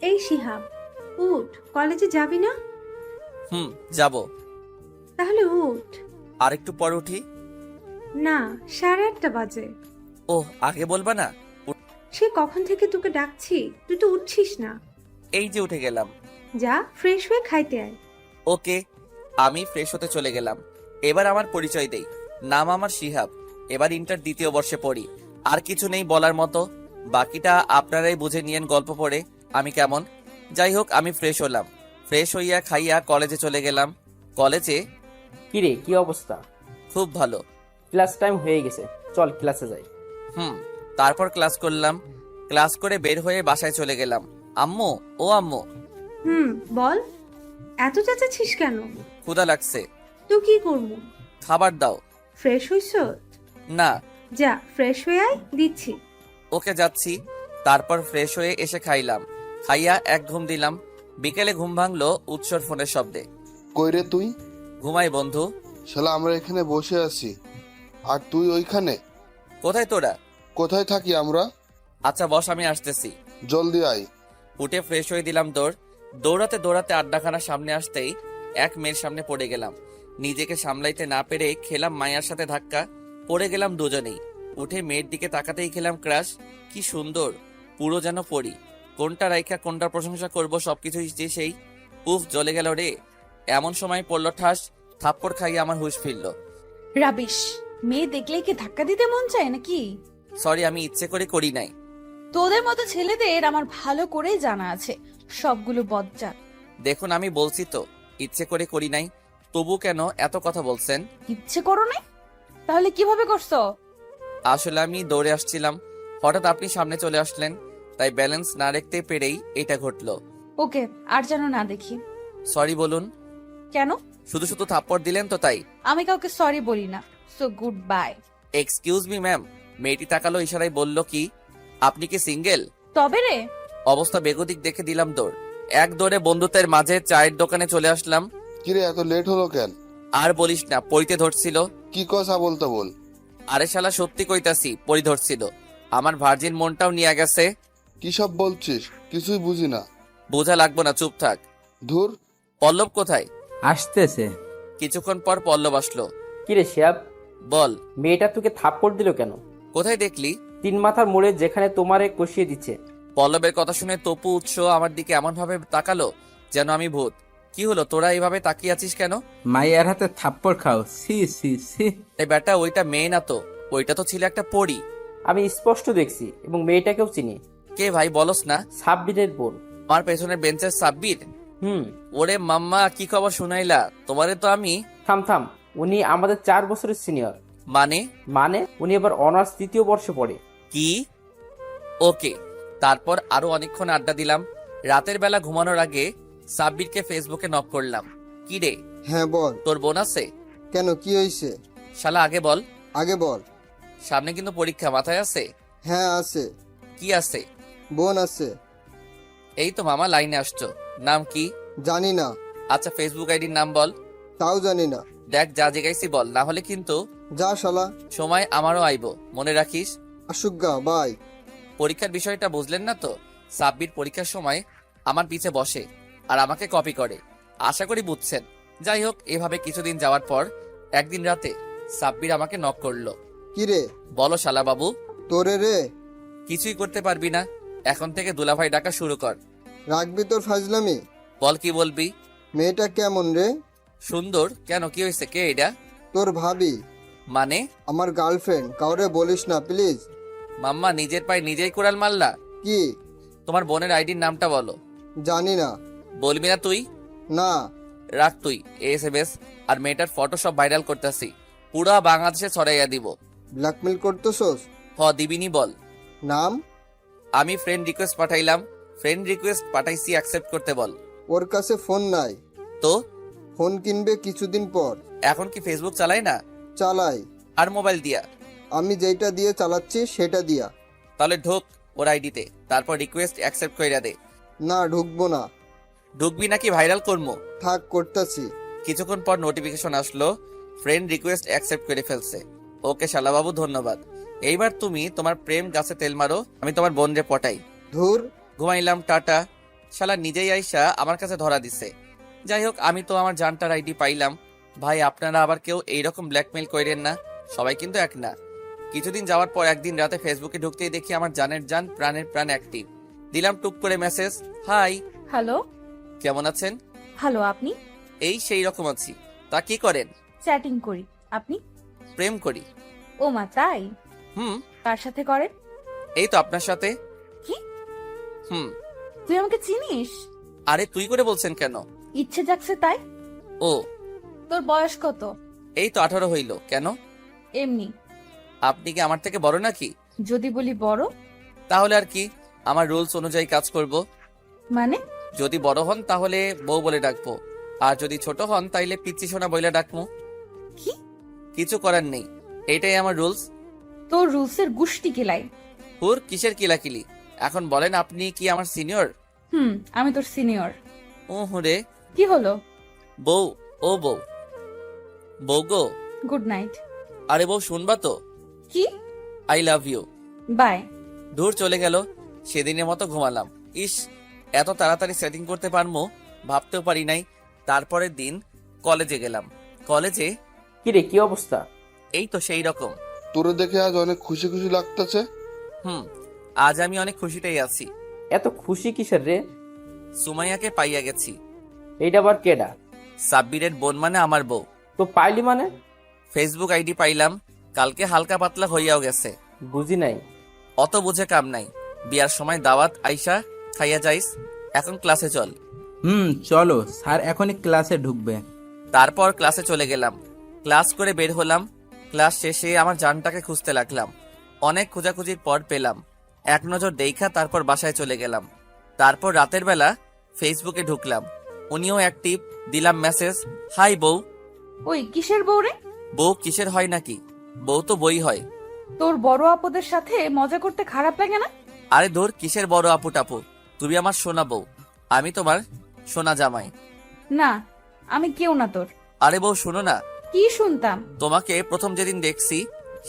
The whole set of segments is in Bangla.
এই শিহাব, উঠ, কলেজে যাবি না? যাব। তাহলে উঠ। আর একটু পর উঠি। না, 8:30 বাজে। ওহ, আগে বলবা না? সে কখন থেকে তোকে ডাকছি, তুই তো উঠছিস না। এই যে উঠে গেলাম। যা, ফ্রেশ হয়ে খাইতে আয়। ওকে। আমি ফ্রেশ হতে চলে গেলাম। এবার আমার পরিচয় দেই। নাম আমার শিহাব। এবার ইন্টার 2য় বর্ষে পড়ি। আর কিছু নেই বলার মতো, বাকিটা আপনারাই বুঝে নিয়েন গল্প পড়ে আমি কেমন। যাই হোক, আমি ফ্রেশ হলাম। ফ্রেশ হইয়া খাইয়া কলেজে চলে গেলাম। কলেজে কিরে, কি অবস্থা? খুব ভালো। ক্লাস টাইম হয়ে গেছে, চল ক্লাসে যাই। তারপর ক্লাস করলাম। ক্লাস করে বের হয়ে বাসায় চলে গেলাম। আম্মু, ও আম্মু। বল, এত চেঁচাচ্ছিস কেন? ক্ষুধা লাগছে। তো কি করবো? খাবার দাও। ফ্রেশ হইছ? না। যা, ফ্রেশ হয়ে আয়, দিচ্ছি। ওকে, যাচ্ছি। তারপর ফ্রেশ হয়ে এসে খাইলাম। খাইয়া এক ঘুম দিলাম। বিকেলে ঘুম ভাঙলো উৎসর ফোনের শব্দে। কই রে তুই? ঘুমাই বন্ধু। শালা আমরা এখানে বসে আছি আর তুই ওইখানে? কোথায় তোরা? কোথায় থাকি আমরা? আচ্ছা বস, আমি আসতেছি। জলদি আয়। উঠে ফ্রেশ হয়ে দিলাম দৌড়। দৌড়াতে দৌড়াতে আড্ডাখানার সামনে আসতেই এক মেয়ের সামনে পড়ে গেলাম। নিজেকে সামলাইতে না পেরে খেলাম মায়ার সাথে ধাক্কা। পড়ে গেলাম দুজনেই। উঠে মেয়ের দিকে তাকাতেই খেলাম ক্রাশ। কি সুন্দর, পুরো যেন পড়ি। কোনটা রাইখা কোনটার প্রশংসা করব, সবকিছুই যে সেই। উফ, জ্বলে গেল রে। এমন সময় পড়ল ঠাস। থাপ্পড় খাইয়ে আমার হুঁশ ফিরল। রাবিশ, মেয়ে দেখলেই কি ধাক্কা দিতে মন চায় নাকি? সরি, আমি ইচ্ছে করে করি নাই। তোদের মতো ছেলেদের আমার ভালো করেই জানা আছে, সবগুলো বজ্জাত। দেখুন, আমি বলছি তো ইচ্ছে করে করি নাই। তবু কেন এত কথা বলছেন? ইচ্ছে করো নাই? তাহলে কিভাবে করছো? আসলে আমি দৌড়ে আসছিলাম, হঠাৎ আপনি সামনে চলে আসলেন, তাই ব্যালেন্স না রাখতে পেরেই এটা ঘটলো। ওকে, আর যেন না দেখি। সরি বলুন। কেন? শুধু শুধু থাপ্পড় দিলেন তো তাই। আমি কাউকে সরি বলি না, so good bye. Excuse me ma'am. মেয়েটি তাকালো, ইশারায় বলল কি আপনি কি সিঙ্গেল? তবে রে, অবস্থা বেগতিক দেখে দিলাম দৌড়। এক দৌড়ে বন্ধুত্বের মাঝে চায়ের দোকানে চলে আসলাম। কিরে এত লেট হলো কেন? আর বলিস না, পড়িতে ধরছিল। কি কথা বলতে বল। আরে শালা, সত্যি কইতাছি, পড়ি ধরছিল। আমার ভার্জিন মনটাও নিয়ে গেছে। কি সব বলছিস? কিছুই বুঝি না। বোঝা লাগবো না, চুপ থাক। ধুর। পল্লব কোথায়? আসতেছে। কিছুক্ষণ পর পল্লব আসলো। কিরে শিয়াব, বল। মেয়েটা তোকে থাপ্পড় দিল কেন? কোথায় দেখলি? 3 মাথার মোড়ে, যেখানে তোমারে কষিয়ে দিচ্ছে। পল্লবের কথা শুনে তপু উৎস আমার দিকে এমন ভাবে তাকালো যেন আমি ভূত। কি হলো, তোরা এইভাবে তাকিয়ে আছিস কেন? মাইয়ার হাতে থাপ্পড় খাও, সি সি সি। এই বেটা, ওইটা মেয়ে না তো, ওইটা তো ছিল একটা পরী। আমি স্পষ্ট দেখছি এবং মেয়েটাকেও চিনি। কে ভাই, বলস না? সাব্বিরের বোন। আমার পেছনের বেঞ্চের সাব্বির? হুম। ওরে মাম্মা, কি খবর শুনাইলা? তোমারে তো আমি। থাম থাম, উনি আমাদের 4 বছরের সিনিয়র। মানে? মানে উনি এবার অনার্স 3য় বর্ষে পড়ে। কি? ওকে। তারপর আরো অনেকক্ষণ আড্ডা দিলাম। রাতের বেলা ঘুমানোর আগে সাব্বিরকে ফেসবুকে নক করলাম। কি রে, হ্যাঁ বল। তোর বোন আছে? কেন, কি হয়েছে? শালা আগে বল। আগে বল। সামনে কিন্তু পরীক্ষা, মাথায় আছে? হ্যাঁ আছে। কি আছে? বোন আছে। এই তো মামা, লাইনে আসছো। নাম কি? জানি না। আচ্ছা, ফেসবুক আইডির নাম বল। তাও জানি না। দেখ, যা জিগাইছি বল, না হলে কিন্তু যা শালা। সময় আমারও আইবো, মনে রাখিস। আশুগা বাই। পরীক্ষার বিষয়টা বুঝলেন না তো? সাব্বির পরীক্ষার সময় আমার পিছে বসে আর আমাকে কপি করে। আশা করি বুঝছেন। যাই হোক, এভাবে কিছুদিন যাওয়ার পর একদিন রাতে সাব্বির আমাকে নক করলো। কি রে? বলো শালা বাবু। তোরে রে? কিছুই করতে পারবি না, এখন থেকে দুলাভাই ডাকা শুরু কর। রাখবি তোর ফাজলামি? বল, কি বলবি? মেয়েটা কেমন রে? সুন্দর। কেন, কি হয়েছে? কে এটা? তোর ভাবি। মানে? আমার গার্লফ্রেন্ড, কাউরে বলিস না প্লিজ। মাম্মা, নিজের পায়ে নিজেই কোড়াল মারলা। কি? তোমার বোনের আইডির নামটা বলো। জানি না। বলবি না তুই? না। রাখ তুই এসএমএস আর মেয়েটার ফটো সব ভাইরাল করতেছি, পুরা বাংলাদেশে ছড়াইয়া দিব। ব্ল্যাকমেল করতেছস? দিবিনি বল। নাম? আমি ফ্রেন্ড রিকোয়েস্ট পাঠাইলাম, ফ্রেন্ড রিকোয়েস্ট পাঠাইছি, অ্যাকসেপ্ট করতে বল। ওর কাছে ফোন নাই। তো ফোন কিনবে কিছুদিন পর। এখন কি ফেসবুক চালাই না? চালাই। আর মোবাইল দিয়া? আমি যেটা দিয়ে চালাচ্ছি সেটা দিয়া। তাহলে ঢোক ওর আইডিতে, তারপর রিকোয়েস্ট অ্যাকসেপ্ট কইরা দে। না, ঢুকবো না। ঢুকবি নাকি ভাইরাল করবো? থাক, করতেছি। কিছুক্ষণ পর নোটিফিকেশন আসলো, ফ্রেন্ড রিকোয়েস্ট অ্যাকসেপ্ট করে ফেলছে। ওকে শালাবাবু, ধন্যবাদ। এইবার তুমি তোমার প্রেম গাছে তেল মারো, আমি তোমার বোনরে পটাই। ধুর। ঘুমাইলাম, টাটা। শালা নিজেই আইসা আমার কাছে ধরা দিছে। যাই হোক, আমি তো আমার জানটার আইডি পাইলাম। ভাই আপনারা আবার কেউ এইরকম ব্ল্যাকমেইল করেন না, সবাই কিন্তু এক না। কিছুদিন যাওয়ার পর একদিন রাতে ফেসবুকে ঢুকতেই দেখি আমার জানের জান প্রাণের প্রাণ অ্যাক্টিভ। দিলাম টুক করে মেসেজ, হাই হ্যালো। কেমন আছেন? ভালো, আপনি? এই সেই রকম আছি। তা কি করেন? চ্যাটিং করি। আপনি? প্রেম করি। ও মা, তাই? হুম। কার সাথে করেন? এই তো আপনার সাথে। কি? হুম। তুই আমাকে চিনিস? আরে তুই করে বলছেন কেন? ইচ্ছে জাগছে তাই। ও, তোর বয়স কত? এই তো 18 হইল। কেন? এমনি। আপনি কি আমার থেকে বড় নাকি? যদি বলি বড়? তাহলে আর কি, আমার রুলস অনুযায়ী কাজ করব। মানে? যদি বড় হন তাহলে বউ বলে ডাকবো, আর যদি ছোট হন তাইলে পিচ্চি সোনা বইলে ডাকবো। কি? কিছু করার নেই, এইটাই আমার রুলস। তোর রুলসের গুষ্টি কিলাই। হুর কিসের কিলাকিলি? এখন বলেন, আপনি কি আমার সিনিয়র? আমি তোর সিনিয়র। ও হুরে। কি হলো? বউ, ও বউ, বউ গো। Good night. আরে বউ শুনবা তো? কি? I love you. বাই। দূর চলে গেল। সেদিনের মতো ঘুমালাম। ইস, এত তাড়াতাড়ি সেটিং করতে পারবো ভাবতেও পারি নাই। তারপরের দিন কলেজে গেলাম। কলেজে কিরে, কি অবস্থা? এই তো সেই রকম। তোরে দেখে আজ অনেক খুশি খুশি লাগতেছে। আজ আমি অনেক খুশিতেই আছি। এত খুশি কিসের রে? সুমাইয়াকে পাইয়া গেছি। এইটা আবার কেডা? সাব্বিরের বোন, মানে আমার বউ। তো পাইলি মানে? ফেসবুক আইডি পাইলাম, কালকে হালকা পাতলা হইয়াও গেছে। বুঝি নাই। অত বুঝে কাম নাই। বিয়ার সময় দাওয়াত আইসা খাইয়া যাইস। এখন ক্লাসে চল। চলো, স্যার এখনই ক্লাসে ঢুকবে। তারপর ক্লাসে চলে গেলাম। ক্লাস করে বের হলাম। ক্লাস শেষে আমার জানটাকে খুঁজতে লাগলাম। অনেক খোঁজাখুঁজির পর পেলাম। এক নজর দেইখা তারপর বাসায় চলে গেলাম। তারপর রাতের বেলা ফেসবুকে ঢুকলাম। উনিও অ্যাক্টিভ। দিলাম মেসেজ, হাই বউ। ওই কিসের বউ রে? বউ কিসের হয় নাকি? বউ তো বই হয়। তোর বড় আপদের সাথে মজা করতে খারাপ লাগে না? আরে ধর, কিসের বড় আপু টাপু? তুমি আমার সোনা বউ, আমি তোমার সোনা জামাই। না, আমি কেউ না তোর। আরে বউ শোনো না, কি শুনতাম? তোমাকে প্রথম যেদিন দেখছি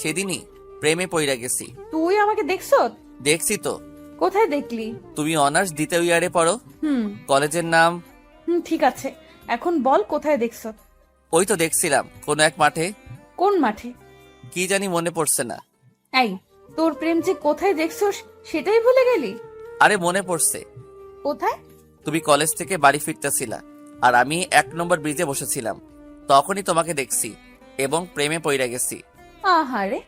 সেদিনই প্রেমে পইড়া গেছি। তুই আমাকে দেখছো? দেখছি তো। কোথায় দেখলি? তুমি অনার্স দ্বিতীয় ইয়ারে পড়ো। হুম কলেজের নাম? ঠিক আছে, এখন বল কোথায় দেখছো? ওই তো দেখছিলাম কোন এক মাঠে। কোন মাঠে? কি জানি মনে পড়ছে না। এই, তোর প্রেম যে কোথায় দেখছো সেটাই ভুলে গেলি? আরে মনে পড়ছে। কোথায়? তুমি কলেজ থেকে বাড়ি ফিরতেছিলা, আর আমি 1 নম্বর ব্রিজে বসেছিলাম। তখনই তোমাকে দেখছি এবং প্রেমে পইড়া গেছি। আহারে,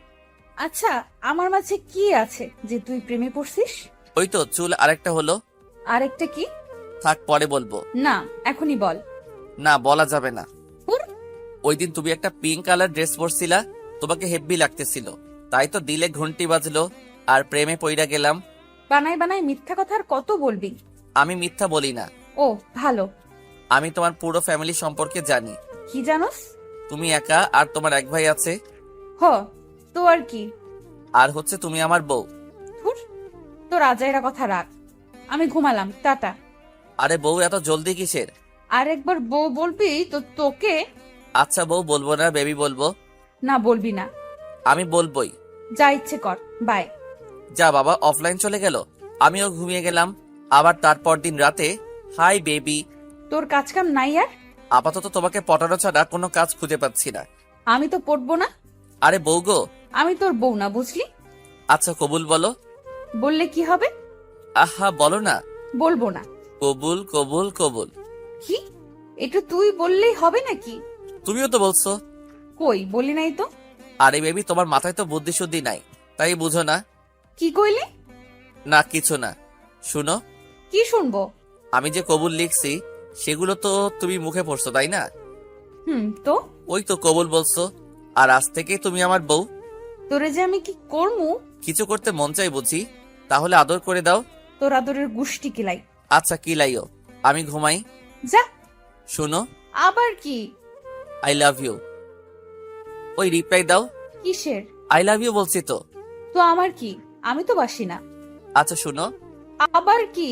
আচ্ছা, আমার মাঝে কি আছে যে তুই প্রেমে পড়ছিস? ওই তো চুল আরেকটা হলো। আরেকটা কি? থাক, পরে বলবো। না, এখনই বল। না, বলা যাবে না। হুর। ওই দিন তুমি একটা পিঙ্ক কালার ড্রেস পরছিলা, তোমাকে হেব্বি লাগতেছিল, তাই তো দিলে ঘন্টি বাজলো আর প্রেমে পইড়া গেলাম। বানাই বানাই মিথ্যা কথা আর কত বলবি? আমি মিথ্যা বলি না। ও ভালো। আমি তোমার পুরো ফ্যামিলি সম্পর্কে জানি। কি জানোস? তুমি একা, আর তোমার এক ভাই আছে। হ, তো আর কি? আর হচ্ছে তুমি আমার বউ। ধুর, তোর আজাইরা কথা রাখ। আমি ঘুমালাম, টাটা। আরে বউ, এত জলদি কিসের? আর একবার বউ বলবি তো তোকে। আচ্ছা বউ বলবো না, বেবি বলবো। না, বলবি না। আমি বলবোই। যা ইচ্ছে কর, বাই। যা বাবা, অফলাইন চলে গেল। আমিও ঘুমিয়ে গেলাম। আবার তারপর দিন রাতে, হাই বেবি। তোর কাজ কাম নাই আর? আপাতত তোমাকে পটানো ছাড়া কোনো কাজ খুঁজে পাচ্ছি না। আমি তো পড়বো না। আরে বউ গো। আমি তোর বউ না, বুঝলি? আচ্ছা কবুল বলো। বললে কি হবে? আহা বলো না। বলবো না। কবুল কবুল কবুল। কি? এটা তুই বললেই হবে নাকি? তুমিও তো বলছো। কই, বলি নাই তো। আরে বেবি, তোমার মাথায় তো বুদ্ধি শুদ্ধি নাই, তাই বুঝো না। কি কইলি? না কিছু না। শুনো, কি শুনবো? আমি যে কবুল লিখছি সেগুলো তো তুমি মুখে পড়ছো, তাই না? তো ওই তো কবুল বলছো, আর আজ থেকে তুমি আমার বউ। তোরে যে আমি কি করমু? কিছু করতে মন চাই বুঝি, তাহলে আদর করে দাও। তোর আদরের গুষ্টি কিলাই। আচ্ছা কি লাইও, আমি ঘুমাই। যা। শুনো, আবার কি? I love you. ওই রিপ্লাই দাও। কিসের? আই লাভ ইউ বলছি তো। তো আমার কি? আমি তো বাসি না। আচ্ছা শুনো। আবার কি?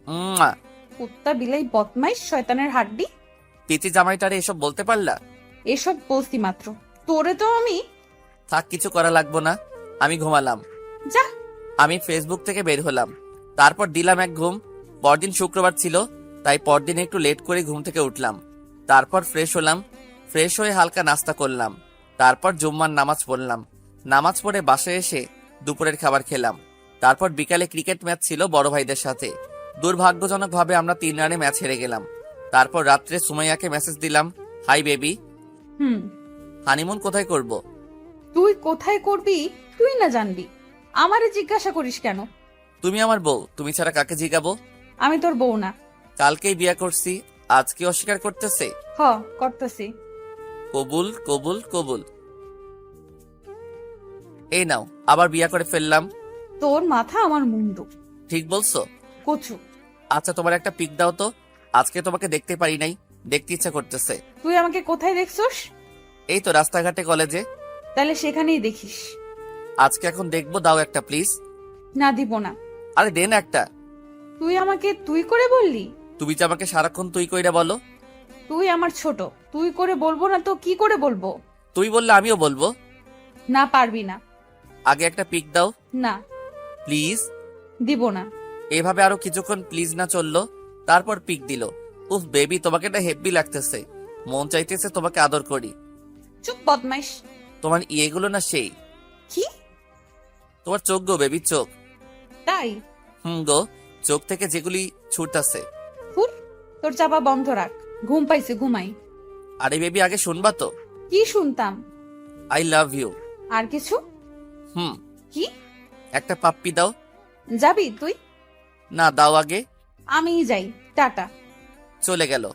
উম্মা। কুত্তা বিলাই বদমাইশ শয়তানের হাড্ডি। পিচি জামাইটারে এসব বলতে পারলা? এসব বলছি মাত্র। তোরে তো আমি। থাক, কিছু করা লাগবো না, আমি ঘুমালাম। যা। আমি ফেসবুক থেকে বের হলাম। তারপর দিলাম এক ঘুম। পরদিন শুক্রবার ছিল, তাই পরদিন একটু লেট করে ঘুম থেকে উঠলাম। তারপর ফ্রেশ হলাম, ফ্রেশ হয়ে হালকা নাস্তা করলাম। তারপর জুম্মার নামাজ পড়লাম। নামাজ পড়ে বাসায় এসে দুপুরের খাবার খেলাম। তারপর বিকালে ক্রিকেট ম্যাচ ছিল বড় ভাইদের সাথে। দুর্ভাগ্যজনকভাবে আমরা 3 রানে ম্যাচ হেরে গেলাম। তারপর রাত্রে সুমাইয়াকে মেসেজ দিলাম, হাই বেবি, হুম। হানিমুন কোথায় করব? তুই কোথায় করবি তুই না জানবি, আমারে জিজ্ঞাসা করিস কেন? তুমি আমার বউ, তুমি ছাড়া কাকে জিগাবো? আমি তোর বউ না। কালকেই বিয়ে করছি, আজকে অস্বীকার করতেছে? হ, করতেছি। কবুল কবুল কবুল। এই নাও, আবার বিয়ে করে ফেললাম। তোর মাথা আমার মুন্ডু। ঠিক বলছো? কচু। আচ্ছা, তোমার একটা পিক দাও তো, আজকে তোমাকে দেখতে পারি নাই, দেখতে ইচ্ছা করতেছে। তুই আমাকে কোথায় দেখছস? এই তো রাস্তাঘাটে, কলেজে। তাহলে সেখানেই দেখিস। আজকে এখন দেখবো, দাও একটা প্লিজ। না, দিব না। আরে দেন একটা। তুই আমাকে তুই করে বললি? তুমি যে আমাকে সারাক্ষণ তুই কইরা বলো। তুই আমার ছোট, তুই করে বলবো না তো কি করে বলবো? তুই বললে আমিও বলবো। না, পারবি না। আগে একটা পিক দাও না, প্লিজ। দিব না। এভাবে আরো কিছুক্ষণ প্লিজ না চললো, তারপর পিক দিল। উফ বেবি, তোমাকে এটা হেব্বি লাগতেছে, মন চাইতেছে তোমাকে আদর করি। চুপ বদমাইশ। তোমার ইয়েগুলো না সেই। কি? তোমার চোখ গো বেবি, চোখ। তাই? গো, চোখ থেকে যেগুলি ছুটতাছে। হুর, তোর চাপা বন্ধ রাখ, ঘুম পাইছে, ঘুমাই। আরে বেবি, আগে শুনবা তো। কি শুনতাম? I love you. আর কিছু? কি? একটা পাপ্পি দাও। যাবি তুই? না, দাও আগে। আমিই যাই, টাটা। চলে গেল।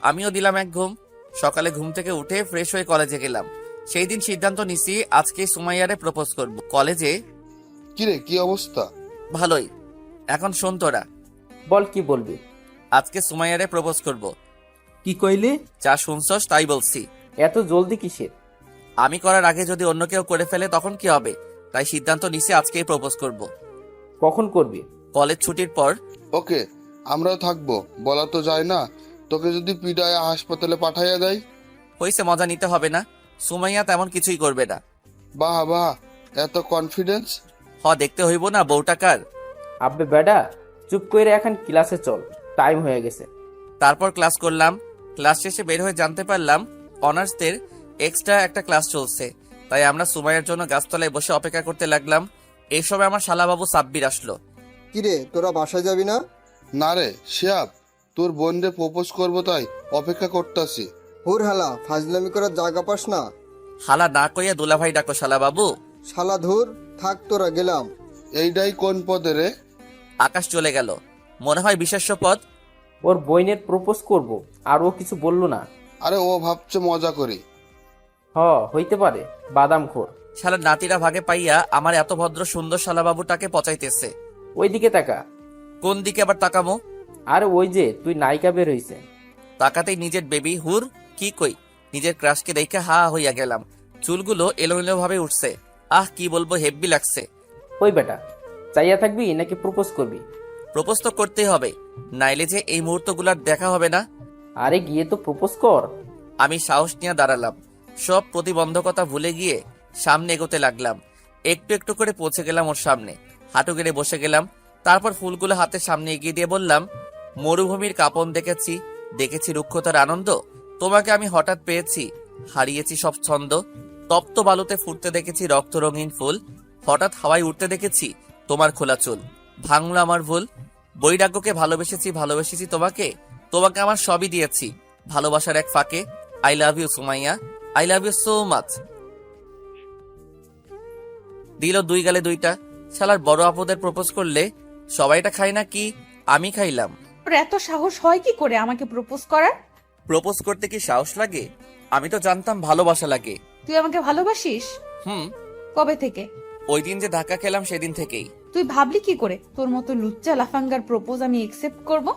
আমিও দিলাম এক ঘুম। সকালে ঘুম থেকে উঠে ফ্রেশ হয়ে কলেজে গেলাম। সেই দিন সিদ্ধান্ত নিছি আজকে সুমাইয়ারে প্রপোজ করব কলেজে। কিরে, কি অবস্থা? ভালোই। এখন শোন তোরা, বল কি বলবি? আজকে সুমাইয়ারে প্রপোজ করব। কি কইলি? যা শুনছস তাই বলছি। এত জলদি কিসের? আমি করার আগে যদি অন্য কেউ করে ফেলে তখন কি হবে? তাই সিদ্ধান্ত নিছি আজকেই প্রপোজ করব। কখন করবি? কলেজ ছুটির পর। ওকে, আমরাও থাকবো। বলা তো যায় না, তোকে যদি পিটায় হাসপাতালে পাঠাইয়া দেয়। হইছে, মজা নিতে হবে না। সুমাইয়া তেমন কিছুই করবে না। বাহ বাহ, এত কনফিডেন্স। দেখতে হইব না বউটা কার। আব্বে বেডা, চুপ কইরে এখন ক্লাসে চল, টাইম হয়ে গেছে। তারপর ক্লাস করলাম। ক্লাস শেষে বের হয়ে জানতে পারলাম অনার্সদের এক্সট্রা একটা ক্লাস চলছে। তাই আমরা সুমাইয়ার জন্য গাছতলায় বসে অপেক্ষা করতে লাগলাম। এই সময় আমার শালাবাবু সাব্বির আসলো। কিরে, তোরা বাসায় যাবি না? না রে শিয়াব, তোর বোনরে প্রপোজ করবো তাই অপেক্ষা করতাছি। হুর হালা, ফাজলামি করার জায়গা পাস না। হালা না কইয়া দুলাভাই ডাকো শালাবাবু। শালা ধুর, থাক তোরা, গেলাম। এইটাই কোন পদে রে? আকাশ চলে গেল, মনে হয় বিশেষ্য পদ। ওর বইনের প্রপোজ করব, আর ও কিছু বললো না। আরে ও ভাবছে মজা করি। হইতে পারে, বাদাম খোর। শালার নাতিরা ভাগে পাইয়া আমার এত ভদ্র সুন্দর শালাবাবুটাকে পচাইতেছে। ওইদিকে তাকা। কোন দিকে আবার তাকামো? আরে ওই যে তুই নায়িকা বের হইছে। তাকাতেই নিজের বেবি হুর, কি কই, নিজের ক্রাশকে দেখে হা হইয়া গেলাম। চুলগুলো এলোমেলো ভাবে উঠছে। কি বলবো, হেব্বি লাগছে। ওই বেটা, চাইয়া থাকবি নাকি প্রপোজ করবি? প্রপোজ তো করতেই হবে, নাইলে যে এই মুহূর্তগুলার দেখা হবে না। আরে গিয়ে তো প্রপোজ কর। আমি সাহস নিয়ে দাঁড়ালাম, সব প্রতিবন্ধকতা ভুলে গিয়ে সামনে এগোতে লাগলাম। একটু একটু করে পৌঁছে গেলাম ওর সামনে, হাঁটু গেড়ে বসে গেলাম। তারপর ফুলগুলো হাতের সামনে এগিয়ে দিয়ে বললাম, মরুভূমির কাঁপন দেখেছি, দেখেছি রুক্ষতার আনন্দ। তোমাকে আমি হঠাৎ পেয়েছি, হারিয়েছি সব ছন্দ। তপ্ত বালুতে ফুটতে দেখেছি রক্ত রঙিন ফুল, হঠাৎ হাওয়ায় উঠতে দেখেছি তোমার খোলা চুল। ভাঙলো আমার ভুল, বৈরাগ্যকে ভালোবেসেছি, ভালোবেসেছি তোমাকে। তোমাকে আমার সবই দিয়েছি ভালোবাসার এক ফাঁকে। I love you Sumaiya, I love you so much. দিল 2 গালে 2টা। শালার বড় আপদের প্রপোজ করলে সবাইটা খায় না কি আমি খাইলাম? তোর এত সাহস হয় কি করে আমাকে প্রপোজ করার? প্রপোজ করতে কি সাহস লাগে? আমি তো জানতাম ভালোবাসা লাগে। তুই আমাকে ভালোবাসিস? কবে থেকে? ওই দিন যে ধাক্কা খেলাম সেদিন থেকেই। তুই ভাবলি কি করে তোর মতো লুচ্চা লাফাঙ্গার প্রপোজ আমি একসেপ্ট করব?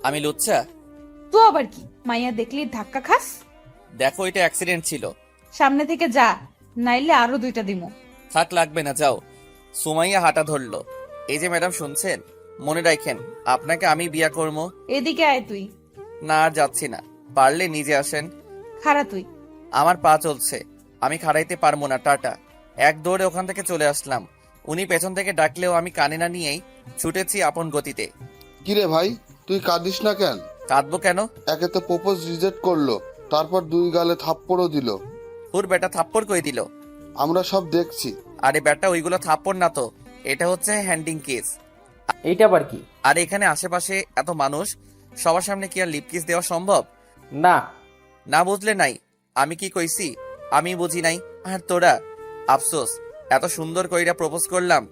আমি লুচ্চা? তো আবার কি, মাইয়া দেখলি ধাক্কা খাস? দেখো, এটা অ্যাক্সিডেন্ট ছিল। সামনে থেকে যা, নাইলে আরো 2টা দিমু। থাক, লাগবে না, যাও। সুমাইয়া হাঁটা ধরলো। এই যে ম্যাডাম শুনছেন, মনে রাখেন আপনাকে আমি বিয়া করবো। এদিকে আয় তুই। না, আর যাচ্ছি না, পারলে নিজে আসেন। খাড়া তুই। আমার পা চলছে, আমি খাড়াইতে পারবো না, টাটা। এক দৌড়ে ওখান থেকে চলে আসলাম। উনি পেছন থেকে ডাকলেও আমি কানে না নিয়েই ছুটেছি আপন গতিতে। কিরে ভাই, তুই কাঁদিস না কেন? কাঁদবো কেন? একে তো প্রপোজ রিজেক্ট করলো, তারপর 2 গালে থাপ্পড়ও দিল। হুর বেটা থাপ্পড় কই দিল? আমরা সব দেখছি। আরে বেটা ওইগুলো থাপ্পড় না তো, এটা হচ্ছে হ্যান্ডিং কেস। এইটা আবার কি? আর এখানে আশেপাশে এত মানুষ, সবার সামনে কি আর লিপ কিস দেওয়া সম্ভব? না। না বুঝলে নাই, আমি কি কইছি? আমি বুঝি নাই। আর তোরা আফসোস, এত সুন্দর কইরা প্রপোজ করলাম,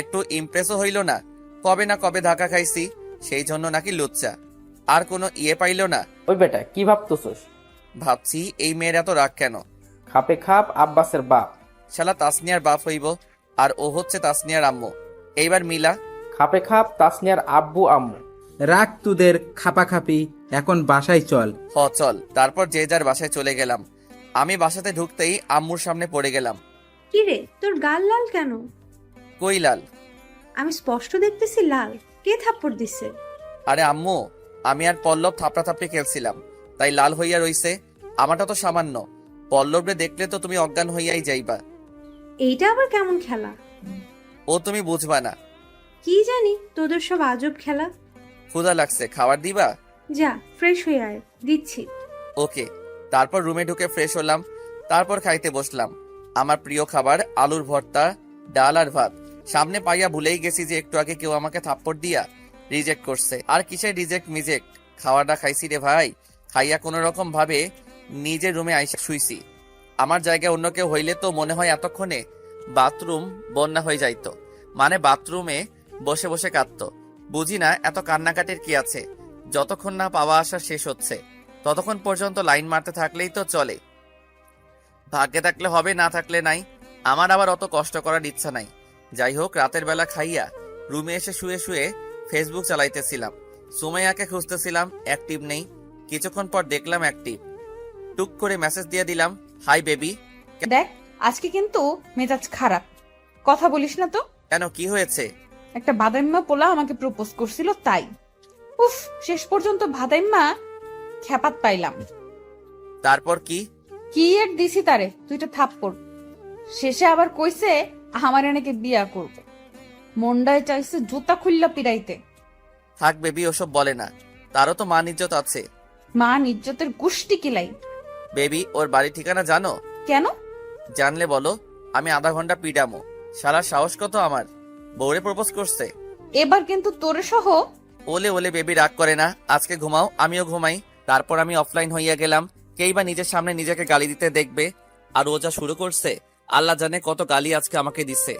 একটু ইমপ্রেসও হইল না। কবে না কবে ধাক্কা খাইছি, সেই জন্য নাকি লুচ্চা। আর কোনো ইয়ে পাইল না। ওই বেটা কি ভাবতেছস? ভাবছি এই মেয়ের এত রাগ কেন? খাপে খাপ আব্বাসের বাপ। শালা তাসনিয়ার বাপ হইব, আর ও হচ্ছে তাসনিয়ার আম্মু। এইবার মিলা। খাপে খাপ তাসনিয়ার আব্বু আম্মু। রাখ তোদের খাপাখাপি, এখন বাসায় চল। হ চল। তারপর যে যার বাসায় চলে গেলাম। আমি বাসাতে ঢুকতেই আম্মুর সামনে পড়ে গেলাম। কি রে, তোর গাল লাল কেন? কই লাল? আমি স্পষ্ট দেখতেছি লাল। কে থাপ্পড় দিছে? আরে আম্মু, আমি আর পল্লব থাপড়াথাপড়ি খেলছিলাম, তাই লাল হইয়া রইছে। আমারটা তো সামান্য, পল্লবরে দেখলে তো তুমি অজ্ঞান হইয়াই যাইবা। এইটা আবার কেমন খেলা? ও তুমি বুঝবা না। কি জানি তোদের সব আজব খেলা। ক্ষুধা লাগছে, খাবার দিবা? যা ফ্রেশ হয়ে আয়, দিচ্ছি। ওকে। তারপর রুমে ঢুকে ফ্রেশ হলাম, তারপর খাইতে বসলাম। আমার প্রিয় খাবার আলুর ভর্তা, ডাল আর ভাত। সামনে পাইয়া ভুলেই গেছি যে একটু আগে কেউ আমাকে থাপ্পড় দিয়া রিজেক্ট করছে। আর কিসের রিজেক্ট মিজেক্ট, খাওয়াটা খাইছি রে ভাই। খাইয়া কোনো রকম ভাবে নিজের রুমে আইসা শুইছি। আমার জায়গায় অন্য কেউ হইলে তো মনে হয় এতক্ষণে বাথরুম বন্যা হয়ে যাইতো, মানে বাথরুমে বসে বসে কাঁদতো। বুঝি না এত কান্নাকাটির কি আছে। যতক্ষণ না পাওয়া আসা শেষ হচ্ছে ততক্ষণ পর্যন্ত লাইন মারতে থাকলেই তো চলে। ভাগ্যে থাকলে হবে, না থাকলে নাই। আমার আবার অত কষ্ট করার ইচ্ছা নাই। যাই হোক, রাতের বেলা খাইয়া রুমে এসে শুয়ে শুয়ে ফেসবুক চালাইতেছিলাম। সুমাইয়াকে খুঁজতেছিলাম, অ্যাক্টিভ নেই। কিছুক্ষণ পর দেখলাম অ্যাক্টিভ। টুক করে মেসেজ দিয়ে দিলাম, হাই বেবি। দেখ, আজকে কিন্তু মেজাজ খারাপ। কথা বলিস না তো। কেন, কি হয়েছে? একটা বাদাইম্মা পোলা আমাকে প্রপোজ করছিল, তাই। উফ, শেষ পর্যন্ত বাদাইম্মা খেপাত পাইলাম। তারপর কি? কি আর দিছি তারে 2টা থাপ্পড়। শেষে আবার কইছে আমার নাকি বিয়া করবে। মন্ডায় চাইছে জুতা খুললা পিরাইতে। থাক বেবি, ওসব বলে না, তারও তো মান ইজ্জত আছে। মান ইজ্জতের গুষ্টি কিলাই। বেবি, ওর বাড়ি ঠিকানা জানো? কেন? জানলে বলো, আমি আধা ঘন্টা পিডামো। শালার সাহস কত আমার, বউরে প্রপোজ করছে। এবার কিন্তু তোরে সহ। ওলে ওলে বেবি, রাগ করে না। আজকে ঘুমাও, আমিও ঘুমাই। তারপর আমি অফলাইন হইয়া গেলাম। কেই বা নিজের সামনে নিজেকে গালি দিতে দেখবে। আর ও যা শুরু করছে, আল্লাহ জানে কত গালি আজকে আমাকে দিচ্ছে।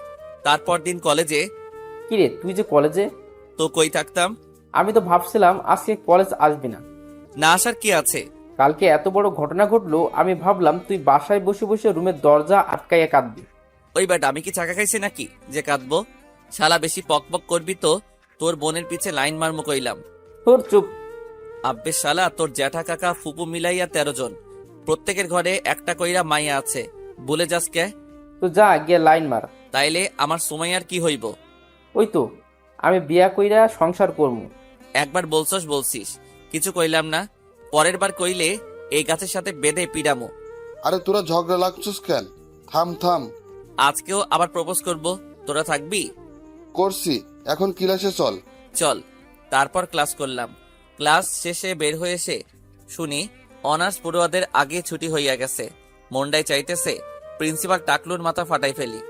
তারপর দিন কলেজে। কিরে তুই যে কলেজে? তো কই থাকতাম? আমি তো ভাবছিলাম আজকে কলেজ আসবি না। না আসার কি আছে? কালকে এত বড় ঘটনা ঘটলো, আমি ভাবলাম তুই বাসায় বসে বসে রুমের দরজা আটকাইয়া কাঁদবি। ওই ব্যাট, আমি কি চাকা খাইছি নাকি যে কাঁদবো? শালা বেশি পক পক করবি তো তোর বোনের পিছে লাইন মারমো কইলাম। তোর চুপ। আব্বে শালা, তোর জ্যাঠা কাকা ফুপু মিলাইয়া 13 জন, প্রত্যেকের ঘরে একটা কইরা মাইয়া আছে, বলে যাস কে? তো যা গিয়ে লাইন মার। তাইলে আমার সুমাইয়ার কি হইব? ওই তো আমি বিয়া কইরা সংসার করবো। একবার বলছিস, কিছু কইলাম না। পরের বার কইলে এই গাছের সাথে বেঁধে পিডামো। আরে তোরা ঝগড়া লাগছিস কেন? থাম থাম। আজকেও আবার প্রপোজ করব, তোরা থাকবি? করছি, এখন ক্লাসে চল। চল। তারপর ক্লাস করলাম। ক্লাস শেষে বের হয়ে এসে শুনি অনার্স পড়ুয়াদের আগে ছুটি হইয়া গেছে। মন্ডায় চাইতেছে প্রিন্সিপাল টাকলুর মাথা ফাটাই ফেলি।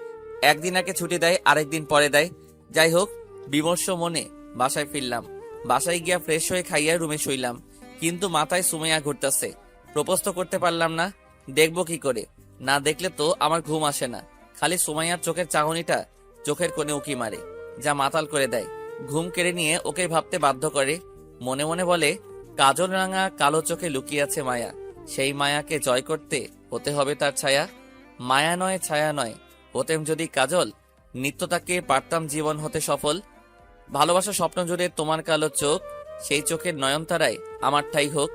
একদিন আগে ছুটি দেয়, আরেকদিন পরে দেয়। যাই হোক, বিমর্ষ মনে বাসায় ফিরলাম। বাসায় গিয়া ফ্রেশ হয়ে খাইয়া রুমে শুইলাম। কিন্তু মাথায় সুমাইয়া ঘুরতেছে। প্রপোজ তো করতে পারলাম না, দেখবো কি করে? না দেখলে তো আমার ঘুম আসে না। খালি সুমাইয়ার চোখের চাহনিটা চোখের কোণে উকি মারে, যা মাতাল করে দেয়। ঘুম কেড়ে নিয়ে ওকে ভাবতে বাধ্য করে। মনে মনে বলে, কাজল রাঙা কালো চোখে লুকিয়ে আছে মায়া। সেই মায়াকে জয় করতে হতে হবে তার ছায়া। মায়া নয়, ছায়া নয়, হতেম যদি কাজল, নিত্যতাকে পারতাম জীবন হতে সফল। ভালোবাসা স্বপ্ন জুড়ে তোমার কালো চোখ, সেই চোখের নয়নতারায় আমার ঠাই হোক।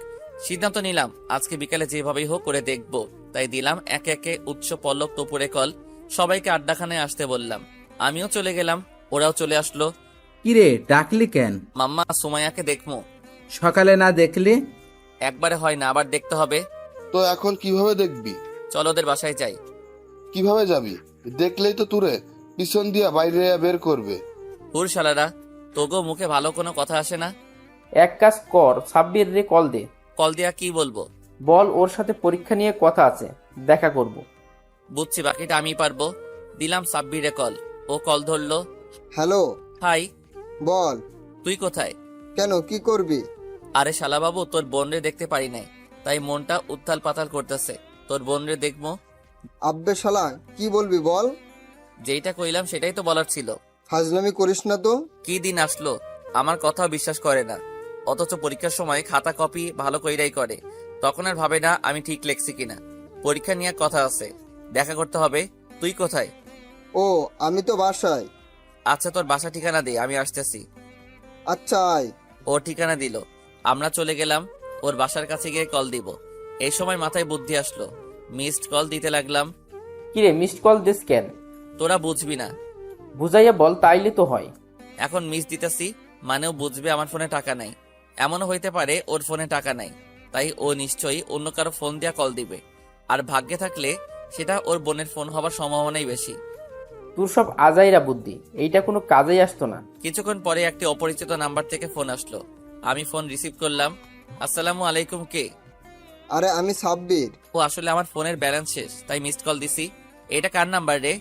সিদ্ধান্ত নিলাম আজকে বিকালে যেভাবেই হোক করে দেখব। তাই দিলাম একে একে উৎস পল্লব তোপুরে কল। সবাইকে আড্ডাখানায় আসতে বললাম। আমিও চলে গেলাম, ওরাও চলে আসলো। কিরে ডাকলি কেন? মাম্মা, সুমাইয়াকে দেখমু। সকালে না দেখলি? একবারে হয় না, আবার দেখতে হবে। তো এখন কিভাবে দেখবি? চল ওদের বাসায় যাই। কিভাবে যাবি? দেখলেই তো তুরে পিছন দিয়া বাইরে বের করবে। হুর শালারা, তোগো মুখে ভালো কোনো কথা আসে না। এক কাজ কর, সাব্বির রে কল দে। কল দিয়া কি বলবো? বল ওর সাথে পরীক্ষা নিয়ে কথা আছে, দেখা করব। বুঝছি, বাকিটা আমি পারবো। দিলাম সাব্বিরে কল। ও কল ধরলো। Hello, hi. বল। তুই কোথায়? কেন, কি করবি? আরে শালাবাবু, তোর বোনরে দেখতে পারি নাই, তাই মনটা উত্তাল পাতাল করতেছে। তোর বোনরে দেখবো। আব্বে শালা, কি বলবি বল। যেইটা কইলাম সেটাই তো বলার ছিল। ফাজলামি করিস না তো। কি দিন আসলো, আমার কথাও বিশ্বাস করে না। অথচ পরীক্ষার সময় খাতা কপি ভালো কইরাই করে। তখন আর ভাবে না আমি ঠিক লেখছি কিনা। পরীক্ষা নিয়ে কথা আছে, দেখা করতে হবে। তুই কোথায়? ও, আমি তো বাসায়। আচ্ছা, তোর বাসা ঠিকানা দে, আমি আসতেছি। আচ্ছা আয়। ওর ঠিকানা দিল। আমরা চলে গেলাম ওর বাসার কাছে গিয়ে কল দিব। এই সময় মাথায় বুদ্ধি আসলো, মিসড কল দিতে লাগলাম। কিরে, মিসড কল দিস কেন? তোরা বুঝবি না। বুঝাইয়া বল, তাইলে তো হয়। এখন মিস দিতেছি মানেও বুঝবে আমার ফোনে টাকা নাই। এমনও হইতে পারে ওর ফোনে টাকা নাই, তাই ও নিশ্চয়ই অন্য কারো ফোন দিয়া কল দিবে। আর ভাগ্যে থাকলে সেটা ওর বোনের ফোন হবার সম্ভাবনাই বেশি। তোর সব আজাইরা বুদ্ধি, এইটা কোনো কাজেই আসতো না। কিছুক্ষণ পরে একটি অপরিচিত নাম্বার থেকে ফোন আসলো। আমি ফোন রিসিভ করলাম। আসসালামু আলাইকুম, কে? আরে আমি সাব্বির। ও, আসলে আমার ফোনের ব্যালেন্স শেষ, তাই মিসড কল দিছি। এটা কার নাম্বার রে?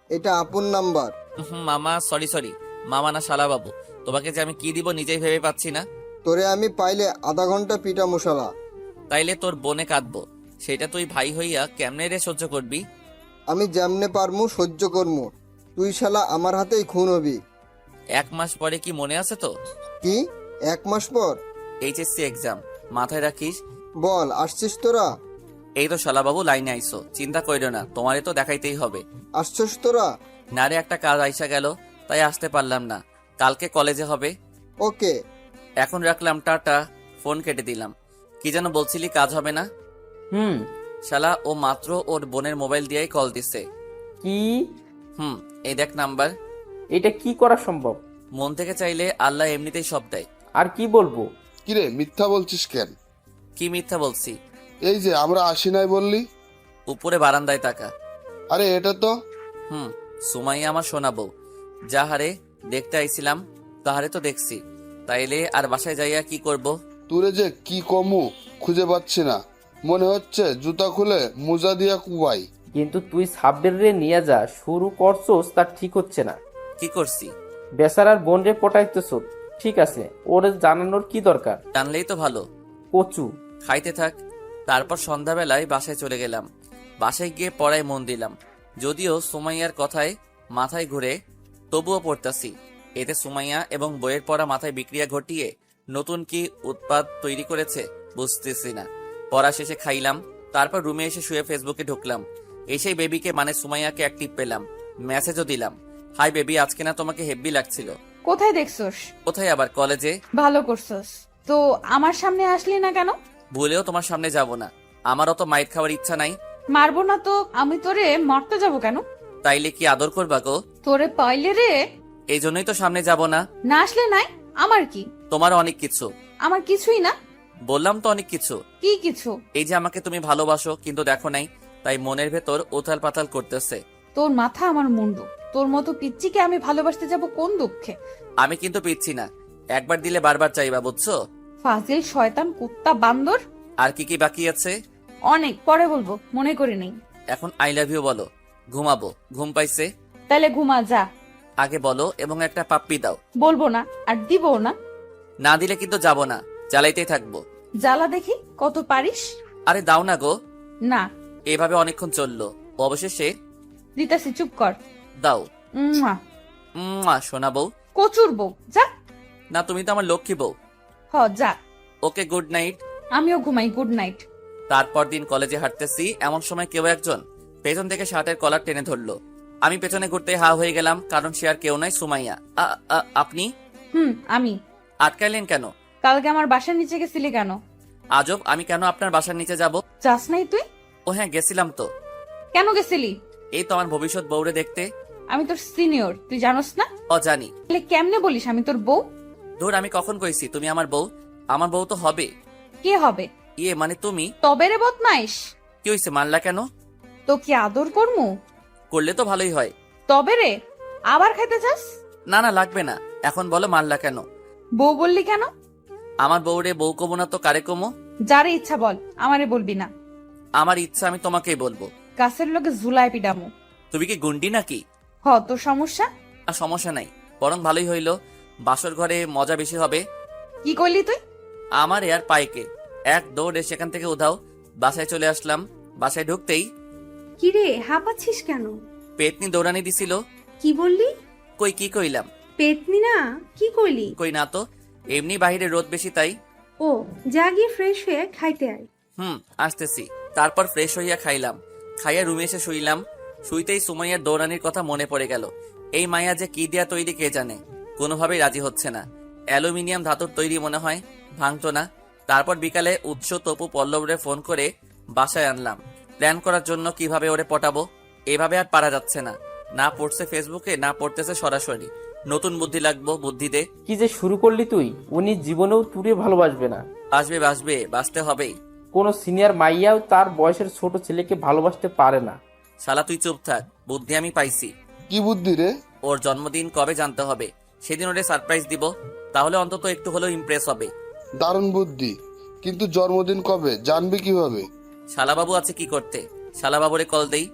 এটা আপন নাম্বার। মামা, সরি, মামা না শালা বাবু। তোমাকে যে আমি কি দিব নিজেই ভেবে পাচ্ছি না। তোরে আমি পাইলে আধা ঘন্টা পিটা মশলা। তাইলে তোর বোনে কাঁদবো, সেটা তুই ভাই হইয়া কেমনে রে সহ্য করবি? আমি যেমনে পারমু সহ্য করমু। তুই শালা আমার হাতেই খুন হবি। 1 মাস পরে কি মনে আছে তো? কি, 1 মাস পর? এইচএসসি এক্সাম, মাথায় রাখিস। বল, আসছিস তোরা? এই তো শালাবাবু লাইনে আইসো, চিন্তা কইরো না, তোমারে তো দেখাইতেই হবে। আসছিস তোরা? না রে, একটা কাজ আইসা গেল, তাই আসতে পারলাম না। কালকে কলেজে হবে। ওকে। এখন রাখলাম, টাটা। ফোন কেটে দিলাম। কি যেন বলছিলি, কাজ হবে না? হুম। শালা ও মাত্র ওর বোনের মোবাইল দিয়েই কল দিছে। কি? এই দেখ নাম্বার। এটা কি করা সম্ভব? মন থেকে চাইলে আল্লাহ এমনিতেই সব দেয়। আর কি বলবো? কিরে, মিথ্যা বলছিস কেন? কি মিথ্যা বলছি? এই যে আমরা আসি নাই বললি। উপরে বারান্দায় তাকা। আরে এটা তো। সুমাইয়া আমার শোনাবো। যাহারে দেখতে আইছিলাম তাহারে তো দেখছি, তাইলে আর বাসায় যাইয়া কি করব? তুরে যে কি কমু খুঁজে পাচ্ছি না। মনে হচ্ছে জুতা খুলে মোজা দিয়া কুবাই। কিন্তু তুই সাব্বির রে নিয়ে যা শুরু করছোস, তার ঠিক হচ্ছে না। কি করছি? বেচারার বোন রে পটাইতেছ। ঠিক আছে, ওরে জানানোর কি দরকার? জানলেই তো ভালো। কচু। খাইতে থাক। তারপর সন্ধ্যাবেলায় বাসায় চলে গেলাম। বাসায় গিয়ে পড়ায় মন দিলাম। যদিও সুমাইয়ার কথায় মাথায় ঘুরে, তবুও পড়তাছি। এতে সুমাইয়া এবং বইয়ের পড়া মাথায় বিক্রিয়া ঘটিয়ে নতুন কি উৎপাদ তৈরি করেছে বুঝতেছি না। পড়া শেষে খাইলাম, তারপর রুমে এসে শুয়ে ফেসবুকে ঢুকলাম। এসেই বেবিকে মানে সুমাইয়াকে অ্যাক্টিভ পেলাম। মেসেজও দিলাম, হাই বেবি, আজকে না তোমাকে হেব্বি লাগছিল। কোথায় দেখছস? কোথায় আবার, কলেজে। ভালো করছস। তো আমার সামনে আসলি না কেন? ভুলেও তোমার সামনে যাব না, আমারও তো মাইর খাওয়ার ইচ্ছা নাই। মারবো না তো আমি তোরে মারতে যাব কেন? তাইলে কি আদর করবা গো? তোরে পাইলে রে। এই জন্যই তো সামনে যাব না। না আসলে নাই, আমার কি? তোমার অনেক কিছু। আমার কিছুই না। বললাম তো অনেক কিছু। কি কিছু? এই যে আমাকে তুমি ভালোবাসো কিন্তু দেখো নাই, তাই মনের ভেতর উথাল পাতাল করতেছে। তোর মাথা আমার মুন্ডু। তোর মতো পিচ্চিকে আমি ভালোবাসতে যাব কোন দুঃখে? আমি কিন্তু পিচ্ছি না, একবার দিলে বারবার চাইবা, বুঝছো? ফাজিল শয়তান কুত্তা বান্দর। আর কি কি বাকি আছে? অনেক পরে বলবো, মনে করি নেই। এখন আই লাভ ইউ বলো। ঘুমাবো, ঘুম পাইছে। তাহলে ঘুমা যা। আগে বলো এবং একটা পাপ্পি দাও। বলবো না আর দিবো না। না দিলে কিন্তু যাব না, জ্বালাইতেই থাকবো। জ্বালা দেখি কত পারিস। আরে দাও না গো। না। এভাবে অনেকক্ষণ চললো, অবশেষে দিতাছি, চুপ কর। দাও। উম্মা। শোনা বউ। কচুর বউ, যা। না, তুমি তো আমার লক্ষ্মী বউ। হ যা। ওকে, গুড নাইট। আমিও ঘুমাই, গুড নাইট। তারপর দিন কলেজে হাঁটতেছি, এমন সময় কেউ একজন পেছন থেকে শার্টের কলার টেনে ধরলো। আমি পেছনে ঘুরতে হা হয়ে গেলাম, কারণ সে আর কেউ নয়, সুমাইয়া। আপনি? আমি। আটকাইলেন কেন? কালকে আমার বাসার নিচে গেছিলি কেন? আজব, আমি কেন আপনার বাসার নিচে যাব? যাস নাই তুই? ও হ্যাঁ, গেছিলাম তো। কেন গেছিলি? এই তো আমার ভবিষ্যৎ বউরে দেখতে। আমি তোর সিনিয়র, তুই জানোস না? জানি। তাহলে কেমনে বলিস আমি তোর বউ? ধুর, আমি কখন কইছি তুমি আমার বউ? আমার বউ তো হবে। কে হবে? ইয়ে মানে তুমি। তবে রে বদমাইশ। কি হইছে, মারলা কেন? তো কি আদর করমু? করলে তো ভালোই হয়। তবে রে, আবার খাইতে চাস? না না, লাগবে না, এখন বলো মারলা কেন? বউ বললি কেন? আমার বউরে বউ কমো না তো কারে কমো? যারে ইচ্ছা বল, আমারে বলবি না। আমার ইচ্ছা আমি তোমাকেই বলবো। গাছের লোকে ঝুলায় পিডামু। তুমি কি গুন্ডি নাকি? তোর সমস্যা? আর সমস্যা নাই, বরং ভালোই হইলো, বাসর ঘরে মজা বেশি হবে। কি করলি তুই? আমার এর পাইকে এক দৌড়ে সেখান থেকে উধাও। বাসায় চলে আসলাম। বাসায় ঢুকতেই কিরে হাঁপাচ্ছিস কেন? পেতনি দৌড়ানি দিছিল। কি বললি? কই কি কইলাম? পেতনি না, কি কইলি? কই না তো, এমনি বাহিরে রোদ বেশি তাই। ও, যা গিয়ে ফ্রেশ হয়ে খাইতে আয়। আসতেছি। তারপর ফ্রেশ হইয়া খাইলাম। খাইয়া রুমে এসে শুইলাম। শুইতেই সুমাইয়ার দৌড়ানির কথা মনে পড়ে গেল। এই মায়া যে কি দিয়া তৈরি কে জানে, কোনোভাবেই রাজি হচ্ছে না। অ্যালুমিনিয়াম ধাতুর তৈরি মনে হয়, ভাঙতো না। তারপর বিকালে উৎস তপু পল্লবরে ফোন করে বাসায় আনলাম প্ল্যান করার জন্য কিভাবে ওরে পটাবো। এভাবে আর পারা যাচ্ছে না। না পড়ছে ফেসবুকে, না পড়তেছে সরাসরি। নতুন বুদ্ধি লাগবো, বুদ্ধি দে। কি যে শুরু করলি তুই! উনি জীবনেও তুরে ভালোবাসবে না। আসবে বাসবে, বাঁচতে হবেই। কোনো সিনিয়র মাইয়াও তার বয়সের ছোট ছেলেকে ভালোবাসতে পারে না। শালা তুই চুপ থাক, বুদ্ধি আমি পাইছি। কি বুদ্ধি রে? ওর জন্মদিন কবে জানতে হবে, সেদিন ওরে সারপ্রাইজ দিব, তাহলে অন্তত একটু হলেও ইমপ্রেস হবে। দারুণ বুদ্ধি, কিন্তু জন্মদিন কবে জানবি কিভাবে? শালাবাবু আছে কি করতে, শালাবাবুরে কল দেই।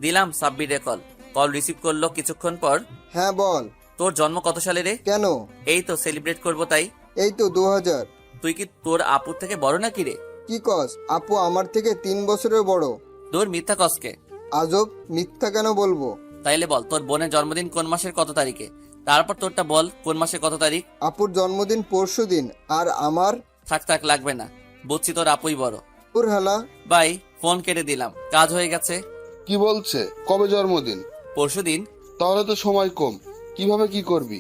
দিলাম সাব্বিরে কল। কল রিসিভ করলো কিছুক্ষণ পর। হ্যাঁ বল। তোর জন্ম কত সালে রে? কেন? এই তো সেলিব্রেট করবো তাই। এই তো 2000। তুই কি তোর আপুর থেকে বড় নাকি রে? কি কস? আপু আমার থেকে 3 বছরের বড়। তোর মিথ্যা কসকে। আজব, মিথ্যা কেন বলবো? তাইলে বল তোর বোনের জন্মদিন কোন মাসের কত তারিখে, তারপর তোরটা বল কোন মাসের কত তারিখ। আপুর জন্মদিন পরশুদিন, আর আমার? থাক থাক, লাগবে না, বুঝছি তোর আপুই বড়। ওর হেলা। বাই, ফোন কেটে দিলাম, কাজ হয়ে গেছে। কি বলছে? কবে জন্মদিন? পরশুদিন। তাহলে তো সময় কম, কিভাবে কি করবি?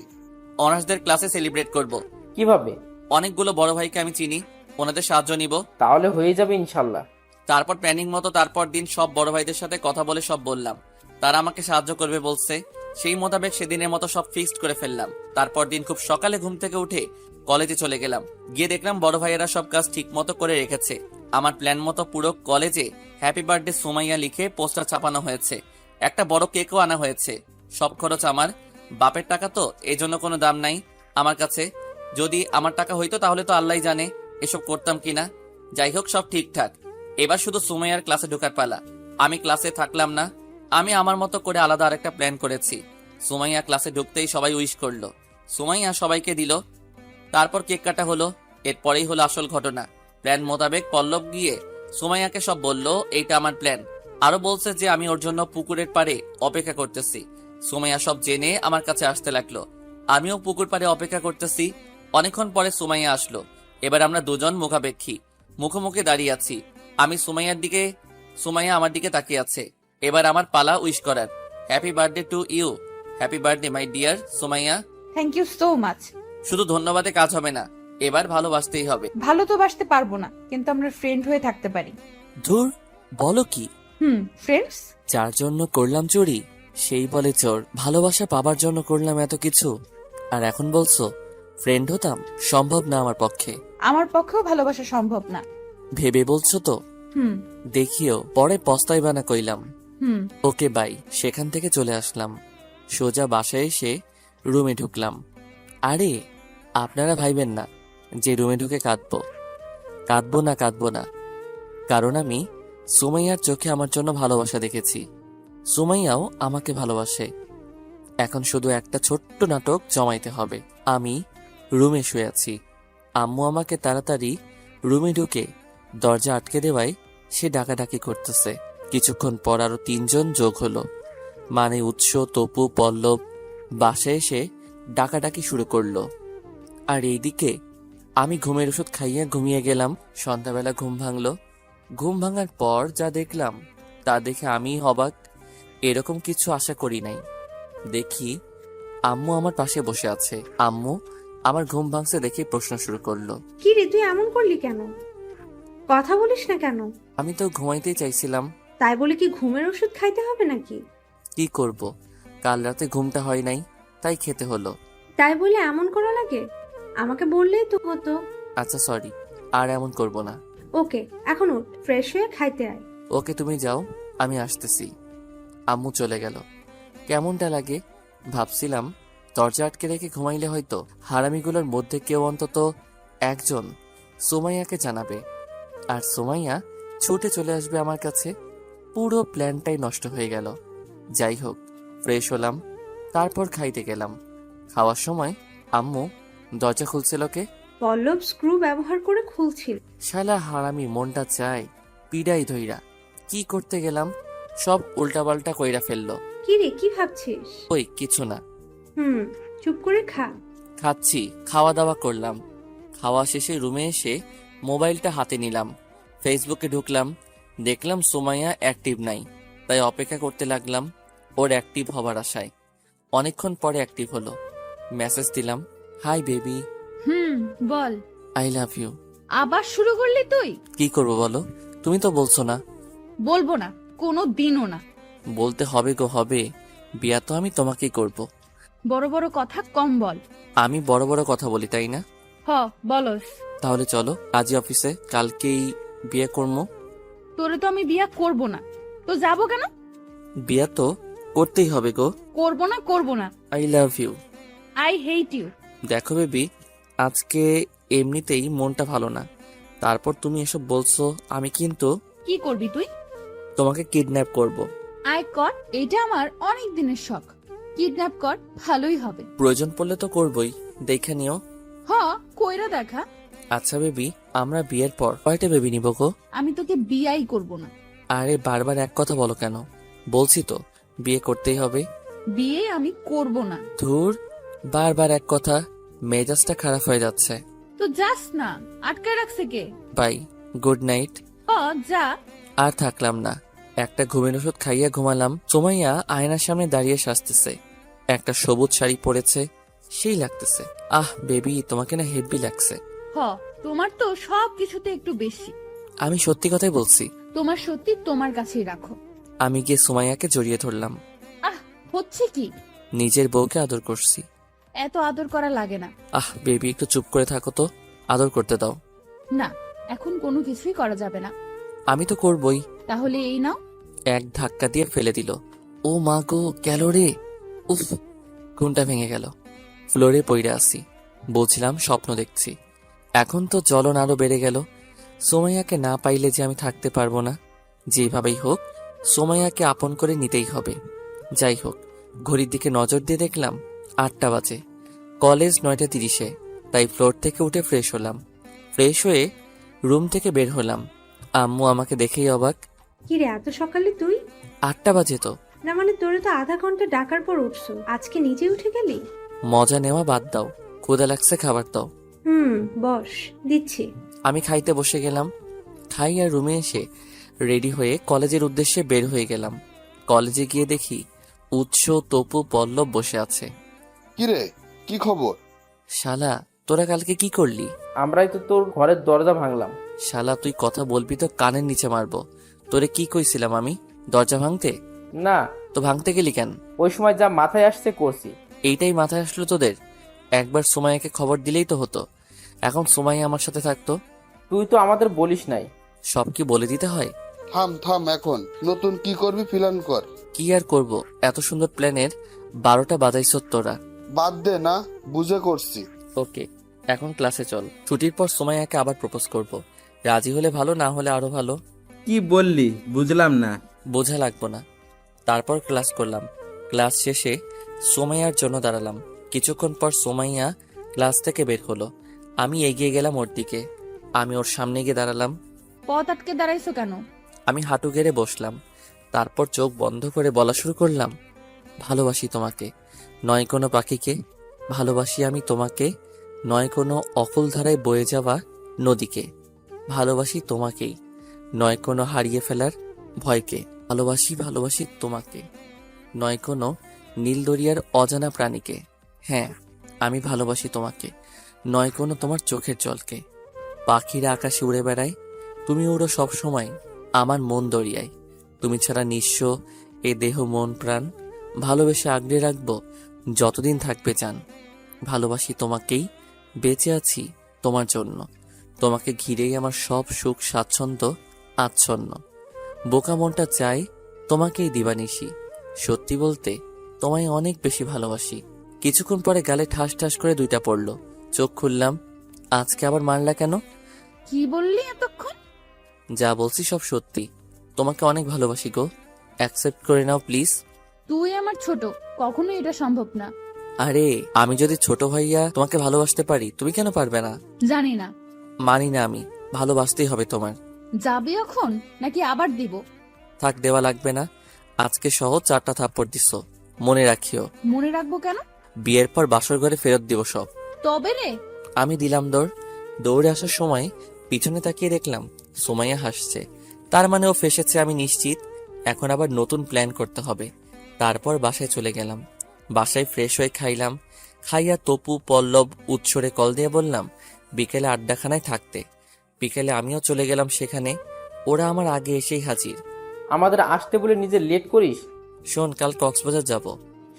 অনার্সদের ক্লাসে সেলিব্রেট করব। কিভাবে? অনেকগুলো বড় ভাইকে আমি চিনি, ওনাদের সাহায্য নিব। তাহলে হয়ে যাবে ইনশাল্লাহ। তারপর প্ল্যানিং মতো তারপর দিন সব বড় ভাইদের সাথে কথা বলে সব বললাম, তারা আমাকে সাহায্য করবে বলছে। সেই মোতাবেক সেদিনের মতো সব ফিক্সড করে ফেললাম। তারপর দিন খুব সকালে ঘুম থেকে উঠে কলেজে চলে গেলাম। গিয়ে দেখলাম বড় ভাইয়েরা সব কাজ ঠিক মতো করে রেখেছে। আমার প্ল্যান মতো পুরো কলেজে হ্যাপি বার্থডে সুমাইয়া লিখে পোস্টার ছাপানো হয়েছে। একটা বড় কেকও আনা হয়েছে। সব খরচ আমার। বাপের টাকা তো, এই জন্য কোনো দাম নাই আমার কাছে। যদি আমার টাকা হইতো তাহলে তো আল্লাহ জানে এসব করতাম কিনা। যাই হোক, সব ঠিকঠাক। এবার শুধু সুমাইয়ার ক্লাসে ঢোকার পালা। আমি ক্লাসে থাকলাম না, আমি আমার মতো করে আলাদা আরেকটা প্ল্যান করেছি। সুমাইয়া ক্লাসে ঢুকতেই সবাই উইশ করলো। সুমাইয়া সবাইকে দিল। তারপর কেক কাটা হলো। এরপরেই হলো আসল ঘটনা। প্ল্যান মোতাবেক পল্লব গিয়ে সুমাইয়াকে সব বলল এইটা আমার প্ল্যান। আরো বলছে যে আমি ওর জন্য পুকুরের পাড়ে অপেক্ষা করতেছি। সুমাইয়া সব জেনে আমার কাছে আসতে লাগলো। আমিও পুকুর পাড়ে অপেক্ষা করতেছি। অনেকক্ষণ পরে সুমাইয়া আসলো। এবার আমরা দুজন মুখাপেক্ষী, মুখোমুখি দাঁড়িয়ে আছি। আমি সুমাইয়ার দিকে, সুমাইয়া আমার দিকে তাকিয়ে আছে। এবার আমার পালা উইশ করার। Happy birthday to you. Happy birthday my dear Sumaiya. Thank you so much. শুধু ধন্যবাদে কাজ হবে না, এবার ভালোবাসতেই হবে। ভালো তো বাসতে পারবো না, কিন্তু আমরা ফ্রেন্ড হয়ে থাকতে পারি। ধুর, বলো কি? ফ্রেন্ডস। যার জন্য করলাম চুরি সেই বলে চোর। ভালোবাসা পাবার জন্য করলাম এত কিছু, আর এখন বলছো ফ্রেন্ড হতাম? সম্ভব না আমার পক্ষে। আমার পক্ষেও ভালোবাসা সম্ভব না। ভেবে বলছো তো? হুম দেখিও পরে পস্তাইবা না কইলাম। হুম ওকে বাই। সেখান থেকে চলে আসলাম। সোজা বাসায় এসে রুমে ঢুকলাম। আরে আপনারা ভাইবেন না যে রুমে ঢুকে কাঁদবো না, কারণ আমি সুমাইয়ার চোখে আমার জন্য ভালোবাসা দেখেছি। সুমাইয়াও আমাকে ভালোবাসে। এখন শুধু একটা ছোট্ট নাটক জমাইতে হবে। আমি রুমে শুয়ে আছি। আম্মু আমাকে তাড়াতাড়ি রুমে ঢুকে দরজা আটকে দেওয়ায় সে ডাকাডাকি করতেছে। কিছুক্ষণ পর আরো 3 জন যোগ হলো, মানে উৎস, তপু, পল্লব। বাসায় এসে ডাকাডাকি শুরু করলো। আর এইদিকে আমি ঘুমের ওষুধ খাইয়া ঘুমিয়ে গেলাম। সন্ধ্যাবেলা ঘুম ভাঙলো। ঘুম ভাঙার পর যা দেখলাম তা দেখে আমি অবাক। এরকম কিছু আশা করি নাই। দেখি আম্মু আমার পাশে বসে আছে। আম্মু আমার ঘুম ভাঙছে দেখে প্রশ্ন শুরু করলো। কি রে, তুই এমন করলি কেন? কথা বলিস না কেন? আমি তো ঘুমাইতেই চাইছিলাম। তাই বলে কি ঘুমের ওষুধ খাইতে হবে নাকি? কি করব, কাল রাতে ঘুমটা হয় নাই, তাই খেতে হলো। তাই বলে এমন করা লাগে? আমাকে বললেই তো হতো। আচ্ছা সরি, আর এমন করব না। ওকে, এখন উঠ, ফ্রেশ হয়ে খাইতে আয়। ওকে তুমি যাও, আমি আসতেছি। আম্মু চলে গেল। কেমনটা লাগে ভাবছিলাম, দরজা আটকে রেখে ঘুমাইলে হয়তো হারামিগুলোর মধ্যে কেউ অন্তত একজন সুমাইয়াকে জানাবে, আর সুমাইয়া ছুটে চলে আসবে আমার কাছে। পুরো প্ল্যানটাই নষ্ট হয়ে গেল। যাই হোক, ফ্রেশ হলাম, তারপর খাইতে গেলাম। খাওয়ার সময় আম্মু দরজা খুলছিল কে? পল্লব স্ক্রু ব্যবহার করে খুলছিল। শালা হারামি মনটা চায় পিডাই ধইরা। কি করতে গেলাম সব উল্টাপাল্টা কইরা ফেললো। কি রে, কি ভাবছিস? ওই কিছু না, চুপ করে খা। খাচ্ছি, খাওয়া দাওয়া করলাম। খাওয়া শেষে রুমে এসে মোবাইলটা হাতে নিলাম, ফেসবুকে ঢুকলাম, দেখলাম সুমাইয়া অ্যাক্টিভ নাই, তাই অপেক্ষা করতে লাগলাম ওর অ্যাক্টিভ হবার আশায়। অনেকক্ষণ পরে অ্যাক্টিভ হলো। মেসেজ দিলাম, হাই বেবি, বল। I love you. আবার শুরু করলি তুই? কি করবো বলো, তুমি তো বলছো না। বলবো না, কোনো দিনও না। বলতে হবে গো, হবে। বিয়া তো আমি তোমাকেই করব। বড় বড় কথা কম বল। আমি বড় বড় কথা বলি, তাই না? বলস। তাহলে চলো আজই অফিসে, কালকেই বিয়ে করবো। তোরে তো আমি বিয়া করব না, তো যাবো কেন? বিয়া তো করতেই হবে গো। করব না। I love you. I hate you. দেখো বেবি, আজকে এমনিতেই মনটা ভালো না, তারপর তুমি এসব বলছো, আমি কিন্তু কি করবি তুই? তোমাকে কিডন্যাপ করব। আয় কর, এটা আমার অনেক দিনের শখ। কিডন্যাপ কর, ভালোই হবে। প্রয়োজন পড়লে তো করবই, দেখে নিও। কইরা দেখা। আচ্ছা বেবি, আমরা বিয়ের পর কয়টা বেবি নিব গো? আমি তোকে বিয়াই করব না। আরে বারবার এক কথা বলো কেন? বলছি তো বিয়ে করতেই হবে। বিয়ে আমি করব না। ধুর, বারবার এক কথা, মেজাজটা খারাপ হয়ে যাচ্ছে। তো যাস না, আটকায় রাখছে কে? By, good night. যা। আর থাকলাম না, একটা ঘুমের ওষুধ খাইয়া ঘুমালাম। সুমাইয়া আয়নার সামনে দাঁড়িয়ে সাজতেছে, একটা সবুজ শাড়ি পরেছে, সেই লাগতেছে। আহ বেবি, তোমাকে না হেভি লাগছে। তোমার তো সব কিছুতে একটু বেশি। আমি সত্যি কথাই বলছি। তোমার সত্যি তোমার কাছেই রাখো। আমি গিয়ে সুমাইয়াকে জড়িয়ে ধরলাম। হচ্ছে কি? নিজের বউকে আদর করছি। এত আদর করা লাগে না। আহ বেবি, একটু চুপ করে থাকো তো, আদর করতে দাও। না, এখন কোনো কিছুই করা যাবে না। আমি তো করবই। তাহলে এই নাও। এক ধাক্কা দিয়ে ফেলে দিল। ও মা গো, গেল রে। উফ, ঘুমটা ভেঙে গেল। ফ্লোরে পড়ে আসি, বলছিলাম স্বপ্ন দেখছি। এখন তো জ্বলন আরো বেড়ে গেল। সোমাইয়াকে না পাইলে যে আমি থাকতে পারবো না। যেভাবেই হোক সোমাইয়াকে আপন করে নিতেই হবে। যাই হোক, ঘড়ির দিকে নজর দিয়ে দেখলাম 8টা বাজে, কলেজ 9:30-এ, তাই ফ্লোর থেকে উঠে ফ্রেশ হলাম। ফ্রেশ হয়ে রুম থেকে বের হলাম। আম্মু আমাকে দেখেই অবাক। কি রে, এত সকালে তুই? 8টা বাজে তো। না মানে তোরে তো আধা ঘন্টা ডাকার পর উঠছো, আজকে নিজে উঠে গেলি? মজা নেওয়া বাদ দাও, ক্ষুধা লাগছে, খাবার দাও। বস, দিচ্ছি। আমি খাইতে বসে গেলাম। খাই আর রুমে এসে রেডি হয়ে কলেজের উদ্দেশ্যে বের হয়ে গেলাম। কলেজে গিয়ে দেখি উৎস, তপু, পল্লব বসে আছে। কিরে, কি খবর? শালা, তোরা কালকে কি করলি? আমরাই তো তোর ঘরের দরজা ভাঙলাম। শালা, তুই কথা বলবি তো কানের নিচে মারবো। তোরে কি কইছিলাম আমি, দরজা ভাঙতে? না, তো ভাঙতে গেলি কেন? ওই সময় যা মাথায় আসছে করছি। এইটাই মাথায় আসলো তোদের? একবার সুমাইয়াকে খবর দিলেই তো হতো। এখন সুমাইয়া আমার সাথে থাকতো। তুই তো আমাদের বলিস নাই। সব কি বলে দিতে হয়? থাম, এখন নতুন কি করবি প্ল্যান কর। কি আর করব, এত সুন্দর প্ল্যানের 12টা বাজাইছ তোরা। বাদ দে না, বুঝে করছি। ওকে, এখন ক্লাসে চল। ছুটির পর সুমাইয়াকে আবার প্রপোজ করব। রাজি হলে ভালো, না হলে আরো ভালো। কি বললি বুঝলাম না। বোঝা লাগবো না। তারপর ক্লাস করলাম। ক্লাস শেষে সুমাইয়ার জন্য দাঁড়ালাম। কিছুক্ষণ পর সুমাইয়া ক্লাস থেকে বের হলো। আমি এগিয়ে গেলাম ওর দিকে। আমি ওর সামনে গিয়ে দাঁড়ালাম। পথ আটকে দাঁড়াইছো কেন? আমি হাঁটু গেড়ে বসলাম। তারপর চোখ বন্ধ করে বলা শুরু করলাম, ভালোবাসি তোমাকে, নয় কোনো পাখিকে। ভালোবাসি আমি তোমাকে, নয় কোনো অকুল ধারায় বয়ে যাওয়া নদীকে। ভালোবাসি তোমাকেই, নয় কোনো হারিয়ে ফেলার ভয়কে। ভালোবাসি তোমাকে, নয় কোনো নীল দরিয়ার অজানা প্রাণীকে। হ্যাঁ, আমি ভালোবাসি তোমাকে, নয় কোনো তোমার চোখের জলকে। পাখিরা আকাশে উড়ে বেড়ায়, তুমি উড়ো সব সময় আমার মন দরিয়ায়। তুমি ছাড়া নিঃস্ব এ দেহ মন প্রাণ, ভালোবেসে আগলে রাখবো যতদিন থাকবে চান। ভালোবাসি তোমাকেই, বেঁচে আছি তোমার জন্য। তোমাকে ঘিরেই আমার সব সুখ স্বাচ্ছন্দ্য আচ্ছন্ন। বোকা মনটা চাই তোমাকেই দিবানিশি। সত্যি বলতে তোমায় অনেক বেশি ভালোবাসি। কিছুক্ষণ পরে গালে ঠাস ঠাস করে 2টা পড়লো। চোখ খুললাম। আজকে আবার মারলা কেন? কি বললি এতক্ষণ? যা বলছি সব সত্যি। তোমাকে অনেক ভালোবাসি গো, অ্যাকসেপ্ট করে নাও প্লিজ। তুই আমার ছোট, কখনোই এটা সম্ভব না। আরে আমি যদি ছোট ভাইয়া তোমাকে ভালোবাসতে পারি, তুমি কেন পারবে না? জানি না। মানি না আমি, ভালোবাসতেই হবে তোমার। যাবি এখন নাকি আবার দিব? থাক, দেওয়া লাগবে না। আজকে সহ 4টা থাপ্পড় দিছো, মনে রাখিও। মনে রাখবো কেন? বিয়ের পর বাসর ঘরে ফেরত দিব সব। তবে রে। আমি দিলাম দৌড়। দৌড়ে আসার সময় পিছনে তাকিয়ে দেখলাম সুমাইয়া হাসছে। তার মানে ও ফেসেছে, আমি নিশ্চিত। এখন আবার নতুন প্ল্যান করতে হবে। তারপর বাসায় চলে গেলাম। বাসায় ফ্রেশ হয়ে খাইলাম। খাইয়া তপু, পল্লব, উৎসরে কল দিয়ে বললাম বিকেলে আড্ডাখানায় থাকতে। বিকেলে আমিও চলে গেলাম সেখানে। ওরা আমার আগে এসেই হাজির। আমাদের আসতে বলে নিজে লেট করিস। শোন, কাল কক্সবাজার যাব।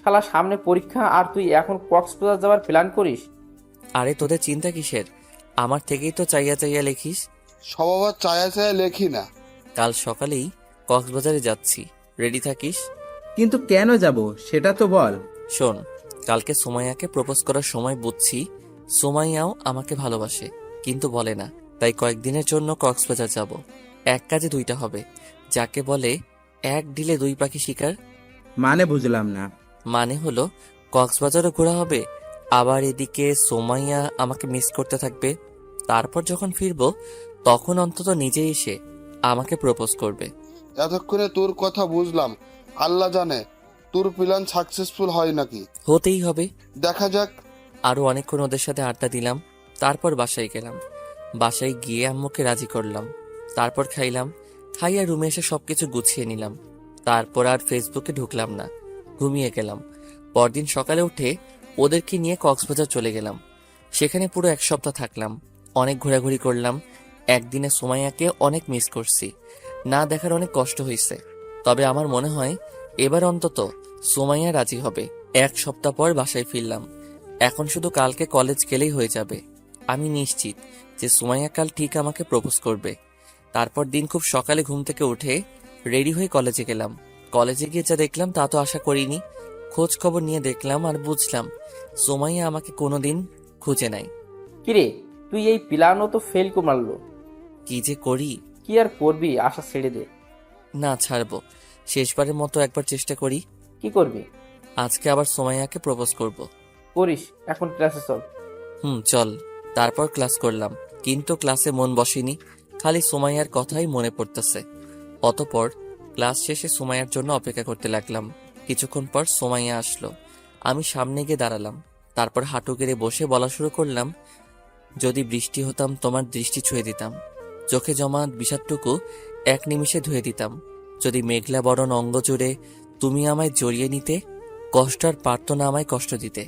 শালা সামনে পরীক্ষা আর তুই এখন কক্সবাজার যাওয়ার প্ল্যান করিস? আরে তোদের চিন্তা কিসের? আমার থেকেই তো চাইয়া চাইয়া লেখিস। সব আবার চায়া চায়া লেখি না। কাল সকালেই কক্সবাজারে যাচ্ছি, রেডি থাকিস। কিন্তু কেন যাব সেটা তো বল। শোন, কালকে সুমাইয়াকে প্রপোজ করার সময় বুঝছি সুমাইয়াও আমাকে ভালোবাসে, কিন্তু বলে না। তাই কয়েকদিনের জন্য কক্সবাজার যাব। এক কাজে 2টা হবে, যাকে বলে 1 ঢিলে 2 পাখি শিকার। মানে বুঝলাম না। মানে হলো কক্সবাজারও ঘোরা হবে, আবার এদিকে সুমাইয়া আমাকে মিস করতে থাকবে। তারপর যখন ফিরবো তখন অন্তত নিজেই এসে আমাকে প্রপোজ করবে। এতক্ষণে তোর কথা বুঝলাম। আল্লাহ জানে তোর প্ল্যান সাকসেসফুল হয় নাকি। হতেই হবে। দেখা যাক। আরো অনেকক্ষণ ওদের সাথে আড্ডা দিলাম। তারপর বাসায় গেলাম। বাসায় গিয়ে আম্মুকে রাজি করলাম। তারপর খাইলাম। খাইয়া রুমে এসে সবকিছু গুছিয়ে নিলাম। তারপর আর ফেসবুকে ঢুকলাম না, ঘুমিয়ে গেলাম। পরদিন সকালে উঠে ওদেরকে নিয়ে কক্সবাজার চলে গেলাম। সেখানে পুরো 1 সপ্তাহ থাকলাম। অনেক ঘোরাঘুরি করলাম। একদিনে সুমাইয়াকে অনেক মিস করছি। না দেখার অনেক কষ্ট হয়েছে। তবে আমার মনে হয় এবার অন্তত সুমাইয়া রাজি হবে। 1 সপ্তাহ পর বাসায় ফিরলাম। এখন শুধু কালকে কলেজ গেলেই হয়ে যাবে। আমি নিশ্চিত যে সুমাইয়া কাল ঠিক আমাকে প্রপোজ করবে। তারপর দিন খুব সকালে ঘুম থেকে উঠে রেডি হয়ে কলেজে গেলাম। কলেজে গিয়ে যা দেখলাম তা তো আশা করিনি। খোঁজ খবর নিয়ে দেখলাম আর বুঝলাম সুমাইয়া আমাকে কোনোদিন খুঁজে নাই। কিরে, তুই এই প্ল্যানও তো ফেল করে মারলো। কি যে করি। কি আর করবি, আশা ছেড়ে দে। না, ছাড়বো। শেষবারের মতো একবার চেষ্টা করি। কি করবি? আজকে আবার সুমাইয়াকে প্রপোজ করব। করিস, এখন ক্লাসে চল। চল। তারপর ক্লাস করলাম, কিন্তু ক্লাসে মন বসেনি। খালি সুমাইয়ার কথাই মনে পড়তেছে। অতঃপর ক্লাস শেষে সুমাইয়ার জন্য অপেক্ষা করতে লাগলাম। কিছুক্ষণ পর সুমাইয়া আসলো। আমি সামনে গিয়ে দাঁড়ালাম। তারপর হাঁটু গেড়ে বসে বলা শুরু করলাম, যদি বৃষ্টি হতাম তোমার দৃষ্টি ছুঁয়ে দিতাম, চোখে জমা বিষাদটুকু 1 নিমিষে ধুয়ে দিতাম। যদি মেঘলা বরণ অঙ্গ জুড়ে তুমি আমায় জড়িয়ে নিতে, কষ্ট আর পারত না আমায় কষ্ট দিতে।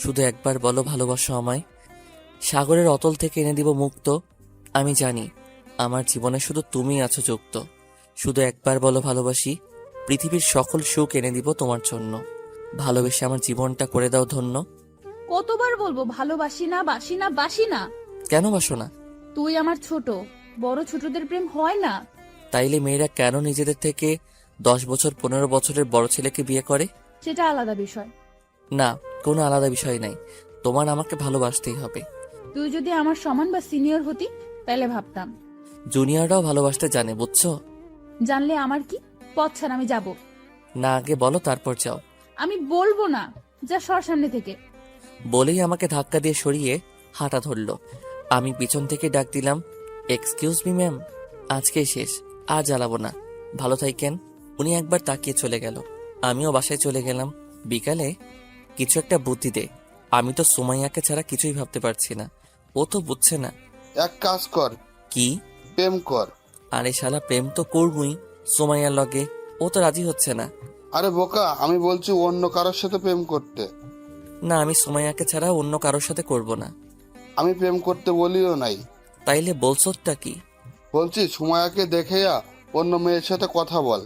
শুধু একবার বলো ভালোবাসো আমায়, সাগরের অতল থেকে এনে দিব মুক্ত। আমি জানি আমার জীবনে শুধু তুমি আছো যুক্ত। শুধু একবার বলো ভালোবাসি, পৃথিবীর সকল সুখ এনে দিব তোমার জন্য। ভালোবেসে আমার জীবনটা করে দাও ধন্য। কতবার বলবো ভালোবাসি না, বাসি না, বাসি না? কেন বাসো না? তুই আমার ছোট, বড় ছোটদের প্রেম হয় না। তাইলে মেয়েরা কেন নিজেদের থেকে 10 বছর 15 বছরের বড় ছেলেকে বিয়ে করে? সেটা আলাদা বিষয়। না, কোনো আলাদা বিষয় নাই। তোমার আমাকে ভালোবাসতেই হবে। তুই যদি আমার সমান বা সিনিয়র হতি তাহলে ভাবতাম। জুনিয়ররাও ভালোবাসতে জানে, বুঝছো? জানলে আমার কি? পথ ছাড়, আমি যাব না, আগে বলো তারপর যাও। আমি বলবো না, যা সর সামনে থেকে। বলেই আমাকে ধাক্কা দিয়ে সরিয়ে হাঁটা ধরলো। আমি পিছন থেকে ডাক দিলাম, এক্সকিউজ মি ম্যাম, আজকেই শেষ, আর জ্বালাবো না, ভালো থাকেন। উনি একবার তাকিয়ে চলে গেল। আমিও বাসায় চলে গেলাম। বিকালে কিছু একটা বুদ্ধি দে। আমি তো সুমাইয়াকে ছাড়া কিছুই ভাবতে পারছি না। ও তো বুঝছে না। এক কাজ কর, কি? প্রেম কর। আরে শালা, প্রেম তো করবই সুমাইয়ার লগে। ও তো রাজি হচ্ছে না। আরে বোকা, আমি বলছি অন্য কারোর সাথে প্রেম করতে। না, আমি সুমাইয়াকে ছাড়া অন্য কারোর সাথে করব না। আমি প্রেম করতে বলিও নাই। তাইলে বলছোটা কি? বলছি সুমায়াকে দেখেয়া অন্য মেয়ের সাথে কথা বল।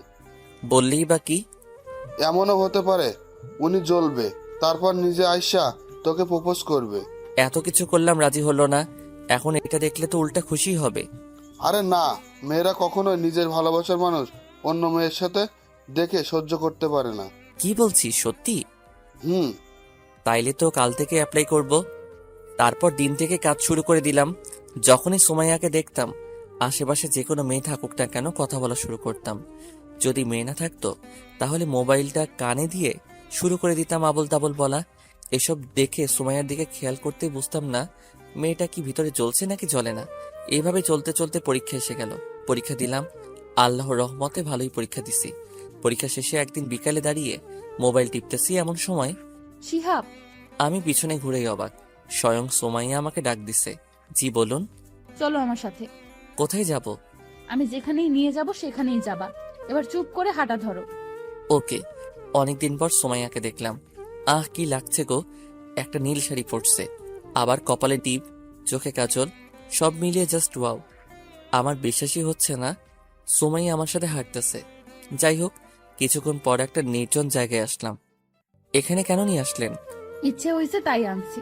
বললেই বা কি? এমনও হতে পারে উনি জ্বলবে, তারপর নিজে আইসা তোকে প্রপোজ করবে। এত কিছু করলাম, রাজি হলো না। এখন এটা দেখলে তো উল্টা খুশি হবে। আরে না, মেয়েরা কখনোই নিজের ভালোবাসার মানুষ অন্য মেয়ের সাথে দেখে সহ্য করতে পারে না। কি বলছিস, সত্যি? হুম। তাইলে তো কাল থেকে অ্যাপ্লাই করব। তারপর দিন থেকে কাজ শুরু করে দিলাম। যখনই সুমাইয়াকে দেখতাম, আশেপাশে যে কোনো মেয়ে থাকুক না কেন কথা বলা শুরু করতাম। যদি মেয়ে না থাকতো তাহলে মোবাইলটা কানে দিয়ে শুরু করে দিতাম আবোল তাবোল বলা। এসব দেখে সুমাইয়ার দিকে খেয়াল করতে বুঝতাম না মেয়েটা কি ভিতরে জ্বলছে নাকি জ্বলে না। এইভাবে চলতে চলতে পরীক্ষা এসে গেল। পরীক্ষা দিলাম, আল্লাহর রহমতে ভালোই পরীক্ষা দিছি। পরীক্ষা শেষে একদিন বিকালে দাঁড়িয়ে মোবাইল টিপতেছি, এমন সময় শিহাব, আমি পিছনে ঘুরেই অবাক, স্বয়ং সুমাইয়া আমাকে ডাক দিছে। জি বলুন। চলো আমার সাথে। কোথায় যাব? আমি যেখানেই নিয়ে যাব সেখানেই যাবা। এবার চুপ করে হাঁটা ধরো। ওকে। অনেকদিন পর সুমাইয়াকে দেখলাম। আহ কি লাগছে গো, একটা নীল শাড়ি পরছে, আবার কপালে টিপ, চোখে কাজল, সব মিলিয়ে জাস্ট ওয়াও। আমার বিশ্বাসই হচ্ছে না সুমাইয়া আমার সাথে হাঁটতেছে। যাই হোক, কিছুক্ষণ পর একটা নির্জন জায়গায় আসলাম। এখানে কেন নিয়ে আসলেন? ইচ্ছে হয়েছে তাই আনছি।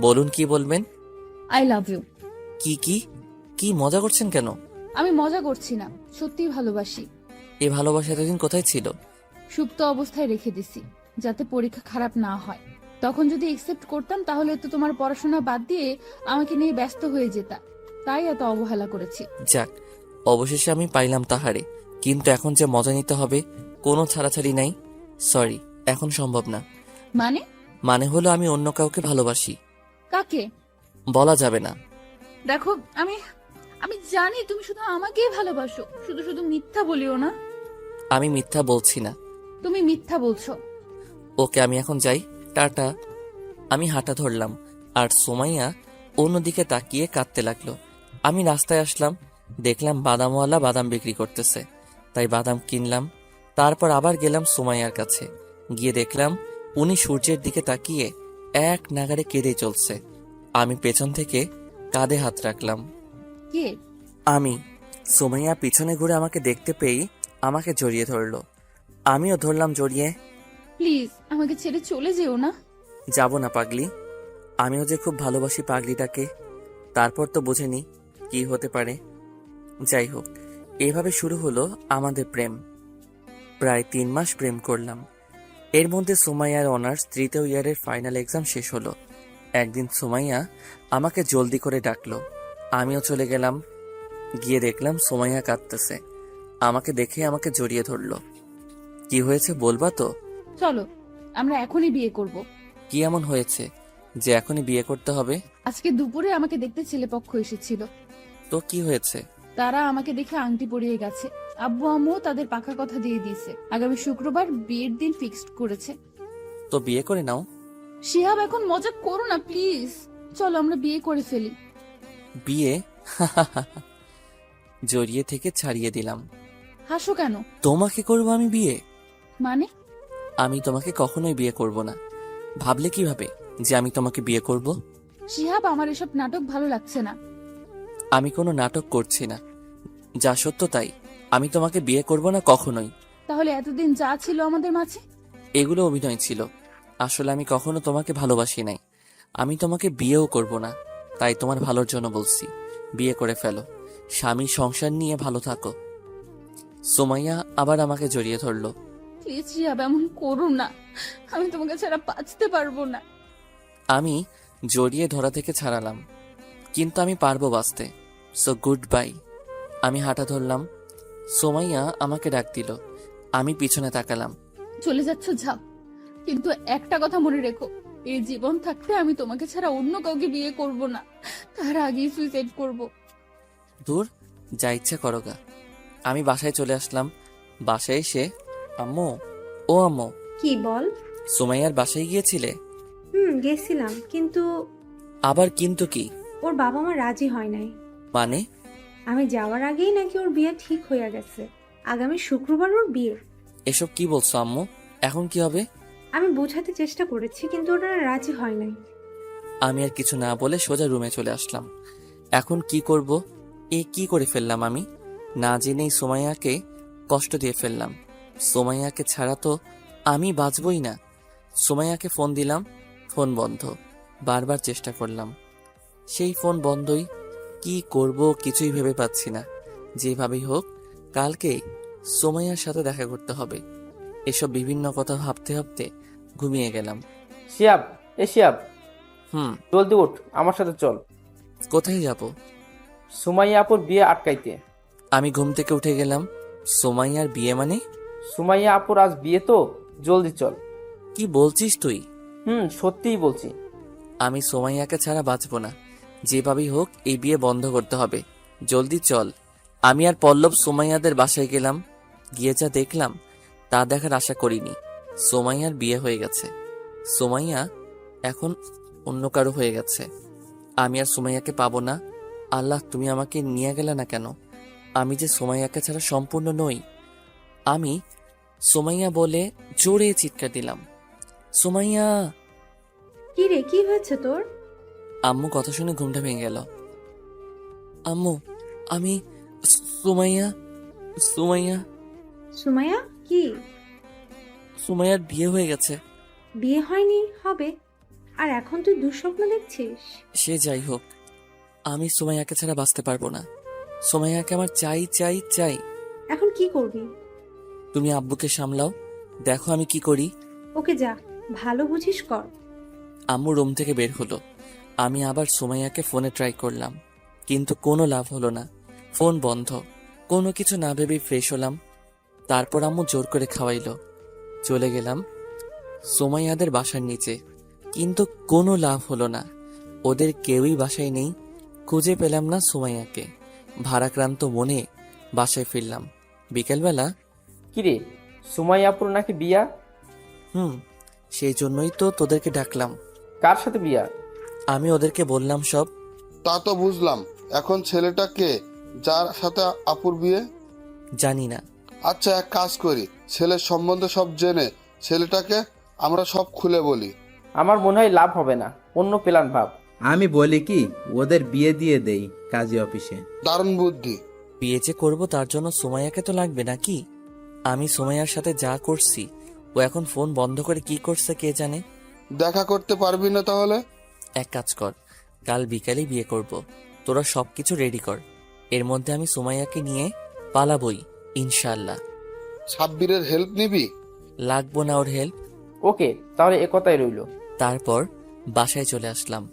বলুন, কি বলবেন? I love you. কি কি কি মজা করছেন কেন? আমি মজা করছি না, সত্যিই ভালোবাসি। এ ভালোবাসা এতদিন কোথায় ছিল? সুপ্ত অবস্থায় রেখে দিছি, যাতে পরীক্ষা খারাপ না হয়। তখন যদি একসেপ্ট করতাম তাহলে তো তোমার পড়াশোনা বাদ দিয়ে আমাকে নিয়ে ব্যস্ত হয়ে যেতা। তাই এত অবহেলা করেছি। যাক, অবশেষে আমি পাইলাম তাহারে। কিন্তু এখন যে মজা নিতে হবে, কোনো ছাড়াছাড়ি নাই। সরি, এখন সম্ভব না। মানে? মানে হলো আমি অন্য কাউকে ভালোবাসি। কাকে? বলা যাবে না। দেখো, আমি আমি জানি তুমি শুধু আমাকেই ভালোবাসো, শুধু শুধু মিথ্যা বলিও না। আমি মিথ্যা বলছি না। তুমি মিথ্যা বলছো। ওকে, আমি এখন যাই, টাটা। আমি হাঁটা ধরলাম, আর সুমাইয়া অন্যদিকে তাকিয়ে কাঁদতে লাগলো। আমি রাস্তায় আসলাম, দেখলাম বাদামওয়ালা বাদাম বিক্রি করতেছে, তাই বাদাম কিনলাম। তারপর আবার গেলাম সুমাইয়ার কাছে। গিয়ে দেখলাম উনি সূর্যের দিকে তাকিয়ে এক নাগাড়ে কেঁদে চলছে। আমি পেছন থেকে কাঁধে হাত রাখলাম। কে? আমি। সুমাইয়া পিছনে ঘুরে আমাকে দেখতে পেয়েই আমাকে জড়িয়ে ধরলো। আমিও ধরলাম জড়িয়ে। প্লিজ আমাকে ছেড়ে চলে যেও না। যাব না পাগলি, আমিও যে খুব ভালোবাসি পাগলিটাকে। তারপর তো বুঝেনি কি হতে পারে। যাই হোক, এভাবে শুরু হলো আমাদের প্রেম। প্রায় 3 মাস প্রেম করলাম। এর মধ্যে সুমাইয়ার অনার্স 3য় ইয়ারের ফাইনাল এক্সাম শেষ হলো। একদিন সুমাইয়া আমাকে জলদি করে ডাকলো, আমিও চলে গেলাম। গিয়ে দেখলাম সুমাইয়া কাঁদতেছে। আমাকে দেখে আমাকে জড়িয়ে ধরলো। কি হয়েছে বলবা তো? চলো, আমরা এখনই বিয়ে করব। কি এমন হয়েছে যে এখনই বিয়ে করতে হবে? আজকে দুপুরে আমাকে দেখতে ছেলেপক্ষ এসেছিল। তো কি হয়েছে? তারা আমাকে দেখে আংটি পরিয়ে গেছে। আব্বু আম্মু তাদের পাকা কথা দিয়ে দিয়েছে, আগামী শুক্রবার বিয়ের দিন ফিক্সড করেছে। তো বিয়ে করে নাও। শিহাব, এখন মজা করো না প্লিজ। চলো আমরা বিয়ে করে ফেলি। বিয়ে? জড়িয়ে থেকে ছাড়িয়ে দিলাম। হাসো কেন? তোমাকে করবো আমি বিয়ে? মানে? আমি তোমাকে কখনোই বিয়ে করব না। ভাবলে কিভাবে যে আমি তোমাকে বিয়ে করব? শিহাব, আমার এসব নাটক ভালো লাগছে না। আমি কোনো নাটক করছি না, যা সত্য তাই। আমি তোমাকে বিয়ে করব না কখনোই। তাহলে এতদিন যা ছিল আমাদের মাঝে? এগুলো অভিনয় ছিল। আসলে আমি কখনো তোমাকে ভালোবাসি নাই। আমি তোমাকে বিয়েও করব না। তাই তোমার ভালোর জন্য বলছি, বিয়ে করে ফেলো, স্বামী সংসার নিয়ে ভালো থাকো। সুমাইয়া আবার আমাকে জড়িয়ে ধরলো। প্লিজ শিহাব, এমন করো না। আমি তোমাকে ছাড়া বাঁচতে পারবো না। আমি জড়িয়ে ধরা থেকে ছাড়ালাম, কিন্তু আমি পারবো বাঁচতে। So good bye. আমি হাঁটা ধরলাম। সুমাইয়া আমাকে ডাক দিল। আমি পিছনে তাকালাম। চলে যাচ্ছ যাও, কিন্তু একটা কথা মনে রেখো, এই জীবন থাকতে আমি তোমাকে ছাড়া অন্য কাউকে বিয়ে করব না। তার আগেই সুইসাইড করব। দূর, যা ইচ্ছা করো গা। আমি বাসায় চলে আসলাম। বাসায় এসে আম্মু, ও আম্মু, কি বল? সুমাইয়ার বাসায় গিয়েছিলে? গেছিলাম, কিন্তু আবার কিন্তু কি? ওর বাবা মা রাজি হয় নাই। মানে? আমি যাওয়ার আগেই নাকি ওর বিয়ে ঠিক হয়ে গেছে। আগামী শুক্রবার ওর বিয়ে। এসব কি বলছো আম্মু? এখন কি হবে? আমি বোঝাতে চেষ্টা করেছি, কিন্তু ওরা রাজি হয় নাই। আমি আর কিছু না বলে সোজা রুমে চলে আসলাম। এখন কি করব? কি করে ফেললাম আমি? না জেনেই সুমাইয়াকে কষ্ট দিয়ে ফেললাম। সুমাইয়াকে ছাড়া তো আমি বাঁচবই না। সুমাইয়াকে ফোন দিলাম, ফোন বন্ধ। বারবার চেষ্টা করলাম, সেই ফোন বন্ধই। কি করব কিছুই ভেবে পাচ্ছি না। যেভাবেই হোক কালকে সুমাইয়ার সাথে দেখা করতে হবে। এসব বিভিন্ন কথা ভাবতে ভাবতে ঘুমিয়ে গেলাম। শিয়াব, শিয়াব, হুম। জলদি উঠ, আমার সাথে চল। কোথায় যাব? সুমাইয়া আপুর বিয়ে আটকাইতে। আমি ঘুম থেকে উঠে গেলাম। সোমাইয়ার বিয়ে মানে? সুমাইয়া আপুর আজ বিয়ে তো, জলদি চল। কি বলছিস তুই? সত্যিই বলছি। আমি সোমাইয়াকে ছাড়া বাঁচব না। যেভাবেই হোক এই বিয়ে বন্ধ করতে হবে। জলদি চল। আমি আর পল্লব সোমাইয়াদের বাসায় গেলাম। গিয়ে যা দেখলাম তা দেখার আশা করিনি। সোমাইয়ার বিয়ে হয়ে গেছে। সোমাইয়া এখন অন্য কারো হয়ে গেছে। আমি আর সোমাইয়াকে পাবো না। আল্লাহ, তুমি আমাকে নিয়ে গেলে না কেন? আমি যে সোমাইয়াকে ছাড়া সম্পূর্ণ নই। আমি সোমাইয়া বলে জোরে চিৎকার দিলাম, সোমাইয়া। কি রে, কি হয়েছে তোর? আম্মু কথা শুনে ঘুমটা ভেঙে গেল। আম্মু, আমি সুমাইয়া। সুমাইয়া সুমাইয়া? কি? সুমাইয়ার বিয়ে হয়ে গেছে। বিয়ে হয়নি, হবে। আর এখন তুই দুঃস্বপ্ন দেখছিস? সে যাই হোক, আমি সুমাইয়াকে ছাড়া বাঁচতে পারবো না। সুমাইয়াকে আমার চাই চাই চাই। এখন কি করবি? তুমি আব্বুকে সামলাও, দেখো আমি কি করি। ওকে যা, ভালো বুঝিস কর। আম্মু রুম থেকে বের হলো। আমি আবার সুমাইয়াকে ফোনে ট্রাই করলাম, কিন্তু কোনো লাভ হলো না। ফোন বন্ধ। কোনো কিছু না ভেবেই ফ্রেশ হলাম। তারপর আম্মু জোর করে খাওয়াইলো। চলে গেলাম সুমাইয়াদের বাসার নিচে, কিন্তু কোনো লাভ হলো না। ওদের কেউই বাসায় নেই। খুঁজে পেলাম না সুমাইয়াকে। ভারাক্রান্ত মনে বাসায় ফিরলাম। বিকেলবেলা। কিরে, সুমাইয়া আপুর নাকি বিয়া? সেই জন্যই তো তোদেরকে ডাকলাম। কার সাথে বিয়া? আমি ওদেরকে বললাম সব। তা তো বুঝলাম, এখন ছেলেটা কে যার সাথে আপুর বিয়ে? জানি না। আচ্ছা, এক কাজ করি, ছেলের সম্বন্ধে সব জেনে ছেলেটাকে আমরা সব খুলে বলি। আমার মনে হয় লাভ হবে না, অন্য প্ল্যান ভাব। আমি বলি কি, ওদের বিয়ে দিয়ে দেই কাজী অফিসে। দারুণ বুদ্ধি। বিয়ে যে করবো তার জন্য সুমাইয়াকে তো লাগবে নাকি? আমি সুমাইয়ার সাথে যা করছি, ও এখন ফোন বন্ধ করে কি করছে কে জানে। দেখা করতে পারবি না তাহলে? এক কাজ কর, কাল বিকালেই বিয়ে করব। তোরা সবকিছু রেডি কর। এর মধ্যে আমি সুমাইয়াকে নিয়ে পালাবই ইনশাল্লাহ। সাব্বিরের হেল্প নিবি? লাগবো না ওর হেল্প। ওকে, তাহলে একথাই রইল। তারপর বাসায় চলে আসলাম।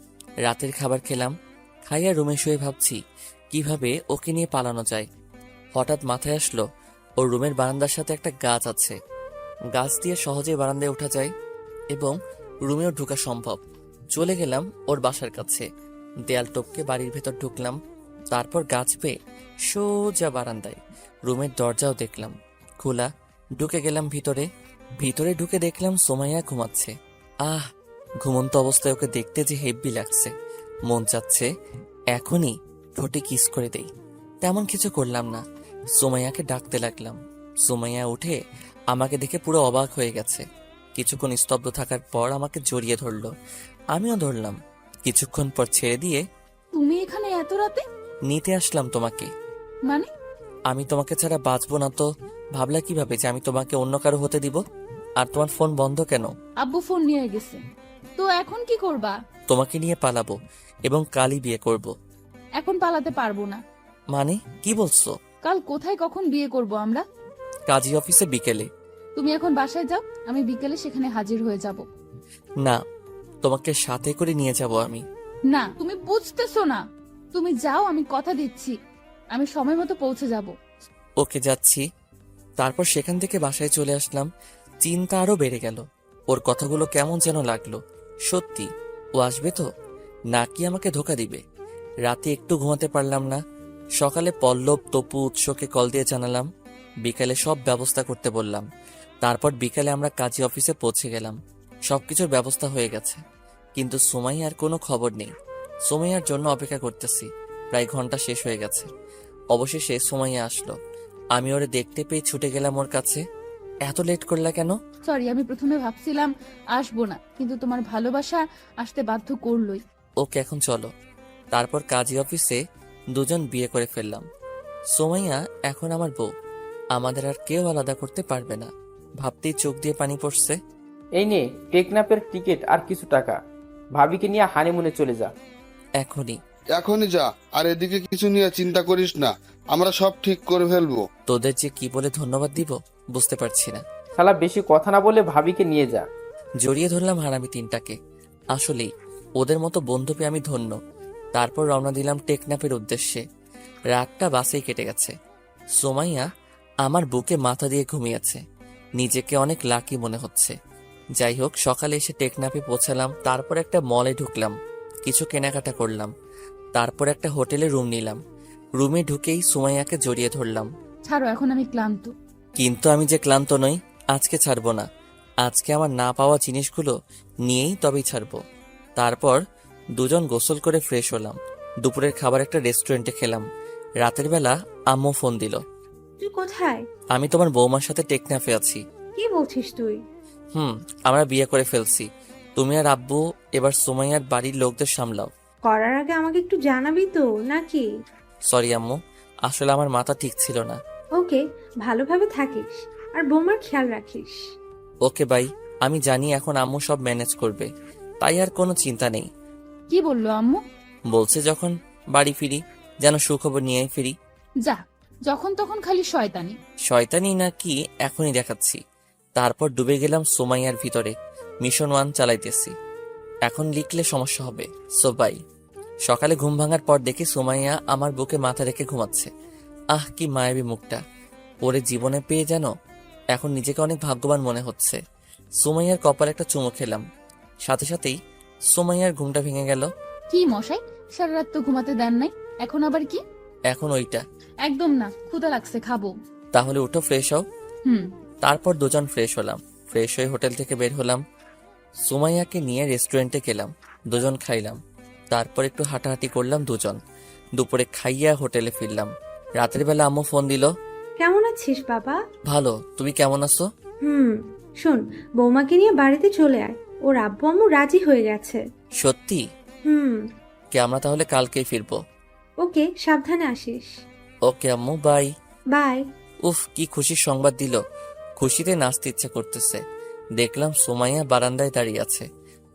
রাতের খাবার খেলাম। খাইয়া রুমে শুয়ে ভাবছি কিভাবে ওকে নিয়ে পালানো যায়। হঠাৎ মাথায় আসলো ওর রুমের বারান্দার সাথে একটা গাছ আছে। গাছ দিয়ে সহজে বারান্দায় ওঠা যায় এবং রুমেও ঢোকা সম্ভব। চলে গেলাম ওর বাসার কাছে। দেয়াল টপকে বাড়ির ভেতর ঢুকলাম। তারপর গাছ পেয়ে সোজা বারান্দায়। রুমের দরজাও দেখলাম খোলা। ঢুকে গেলাম ভিতরে। ভিতরে ঢুকে দেখলাম সোমাইয়া ঘুমাচ্ছে। ঘুমন্ত অবস্থায় ওকে দেখতে যে হেব্বি লাগছে। মন চাচ্ছে এখনই ঠোঁটে কিস করে দেই। তেমন কিছু করলাম না, সোমাইয়াকে ডাকতে লাগলাম। সোমাইয়া উঠে আমাকে দেখে পুরো অবাক হয়ে গেছে। কিছুক্ষণ স্তব্ধ থাকার পর আমাকে জড়িয়ে ধরলো। আমিও ধরলাম। কিছুক্ষণ পর ছেড়ে দিয়ে, তুমি এখানে এত রাতে? নিতে আসলাম তোমাকে। মানে? আমি তোমাকে ছাড়া বাঁচবো না তো ভাবলা কিভাবে যে আমি তোমাকে অন্য কারো হতে দিব? আর তোমার ফোন বন্ধ কেন? আব্বু ফোন নিয়ে গেছে। তো এখন কি করবা? তোমাকে নিয়ে পালাবো এবং কালই বিয়ে করব। এখন পালাতে পারবো না। মানে কি বলছো? কাল কোথায় কখন বিয়ে করব আমরা? কাজী অফিসে বিকেলে। তুমি এখন বাসায় যাও, আমি বিকেলে সেখানে হাজির হয়ে যাব। না, তোমাকে সাথে করে নিয়ে যাব আমি। না, তুমি বুঝতেছো না। তুমি যাও, আমি কথা দিচ্ছি আমি সময় মতো পৌঁছে যাব। ওকে, যাচ্ছি। তারপর সেখান থেকে বাসায় চলে আসলাম। চিন্তা আরো বেড়ে গেল। ওর কথাগুলো কেমন যেন লাগলো। সত্যি ও আসবে তো, নাকি আমাকে ধোকা দিবে? রাতে একটু ঘুমাতে পারলাম না। সকালে পল্লব, তপু, উৎসকে কল দিয়ে জানালাম। বিকালে সব ব্যবস্থা করতে বললাম। তারপর বিকালে আমরা কাজী অফিসে পৌঁছে গেলাম। সবকিছুর ব্যবস্থা হয়ে গেছে, কিন্তু সুমাইয়ার কোনো খবর নেই। সুমাইয়ার জন্য অপেক্ষা করতেছি। প্রায় ঘন্টা শেষ হয়ে গেছে। অবশেষে সুমাইয়া আসলো। আমি ওরে দেখতে পেয়ে ছুটে গেলাম ওর কাছে। এত লেট করলা কেন? সরি, আমি প্রথমে ভাবছিলাম আসবো না, কিন্তু তোমার ভালোবাসা আসতে বাধ্য করলোই। ওকে, এখন চলো। তারপর কাজী অফিসে দুজন বিয়ে করে ফেললাম। সুমাইয়া এখন আমার বউ। আমাদের আর কেউ আলাদা করতে পারবে না। ভাবতেই চোখ দিয়ে পানি পড়ছে। এই নে টেকনাপের টিকিট আর কিছু টাকা। ভাবিকে নিয়ে হানিমুনে চলে যা। এখনই? এখনই যা, আর এদিকে কিছু নিয়ে চিন্তা করিস না, আমরা সব ঠিক করে ফেলবো। তোদের যে কি বলে ধন্যবাদ দিব বুঝতে পারছি না। শালা বেশি কথা না বলে ভাবিকে নিয়ে যা। জড়িয়ে ধরলাম হারামি তিনটাকে। আসলেই ওদের মতো বন্ধু পেয়ে আমি ধন্য। তারপর রওনা দিলাম টেকনাফের উদ্দেশ্যে। রাতটা বাসেই কেটে গেছে। সুমাইয়া আমার বুকে মাথা দিয়ে ঘুমিয়েছে। নিজেকে অনেক লাকি মনে হচ্ছে। যাই হোক, সকালে এসে টেকনাফে পৌঁছালাম। তারপর একটা মলে ঢুকলাম, কিছু কেনাকাটা করলাম। তারপর একটা হোটেলে রুম নিলাম। রুমে ঢুকেই সুমাইয়াকে জড়িয়ে ধরলাম। ছাড়ো, এখন আমি ক্লান্ত। কিন্তু আমি যে ক্লান্ত নই, আজকে ছাড়বো না। আজকে আমার না পাওয়া জিনিসগুলো নিয়েই তবেই ছাড়বো। তারপর দুজন গোসল করে ফ্রেশ হলাম। দুপুরের খাবার একটা রেস্টুরেন্টে খেলাম। রাতের বেলা আম্মু ফোন দিল। তুই কোথায়? আমি তোমার বৌমার সাথে টেকনাফে আছি। কি বলছিস তুই? আমরা বিয়ে করে ফেলছি। তুমি আর আব্বু এবার সুমাইয়ার বাড়ির লোকদের সামলাও। করার আগে আমাকে একটু জানাবি তো নাকি? সরি আম্মু, আসলে আমার মাথা ঠিক ছিল না। ওকে, ভালোভাবে থাকিস আর বৌমার খেয়াল রাখিস। Okay bye. আমি জানি এখন আম্মু সব ম্যানেজ করবে, তাই আর কোনো চিন্তা নেই। কি বললো আম্মু? বলছে যখন বাড়ি ফিরি যেন সুখবর নিয়ে ফিরি। যা, যখন তখন খালি শয়তানি। শয়তানি না কি এখনই দেখাচ্ছি। তারপর ডুবে গেলাম সুমাইয়ার ভিতরে। মিশন 1 চালাইতেছি। এখন লিখলে সমস্যা হবে, সো বাই। সকালে ঘুম ভাঙার পর দেখি সুমাইয়া আমার বুকে মাথা রেখে ঘুমাচ্ছে। আহ, কি মায়াবী মুখটা! ওরে জীবনে পেয়ে যেন এখন নিজেকে অনেক ভাগ্যবান মনে হচ্ছে। সুমাইয়ার কপালে একটা চুমু খেলাম। সাথে সাথেই সুমাইয়ার ঘুমটা ভেঙে গেল। কি মশাই, সারা রাত তো ঘুমাতে দেন নাই, এখন আবার কি? এখন ওইটা। একদম না, ক্ষুধা লাগছে, খাবো। তাহলে উঠো, ফ্রেশ হও। হুম। তারপর দুজন ফ্রেশ হলাম। ফ্রেশ হয়ে হোটেল থেকে বের হলাম। সুমাইয়াকে নিয়ে রেস্টুরেন্টে গেলাম। দুজন খাইলাম। তারপর একটু হাঁটাহাঁটি করলাম দুজন। দুপুরে খাইয়া হোটেলে ফিরলাম। রাতের বেলা আম্মু ফোন দিল। কেমন আছিস বাবা? ভালো, তুমি কেমন আছো? শোন, বৌমাকে নিয়ে বাড়িতে চলে আয়। ওর আব্বু আম্মু রাজি হয়ে গেছে। সত্যি? হুম। কে, আমরা তাহলে কালকেই ফিরবো। ওকে, সাবধানে আসিস। ওকে আম্মু, বাই। বাই। উফ, কি খুশির সংবাদ দিল! খুশিতে নাচতে ইচ্ছে করতেছে। দেখলাম সুমাইয়া বারান্দায় দাঁড়িয়ে আছে।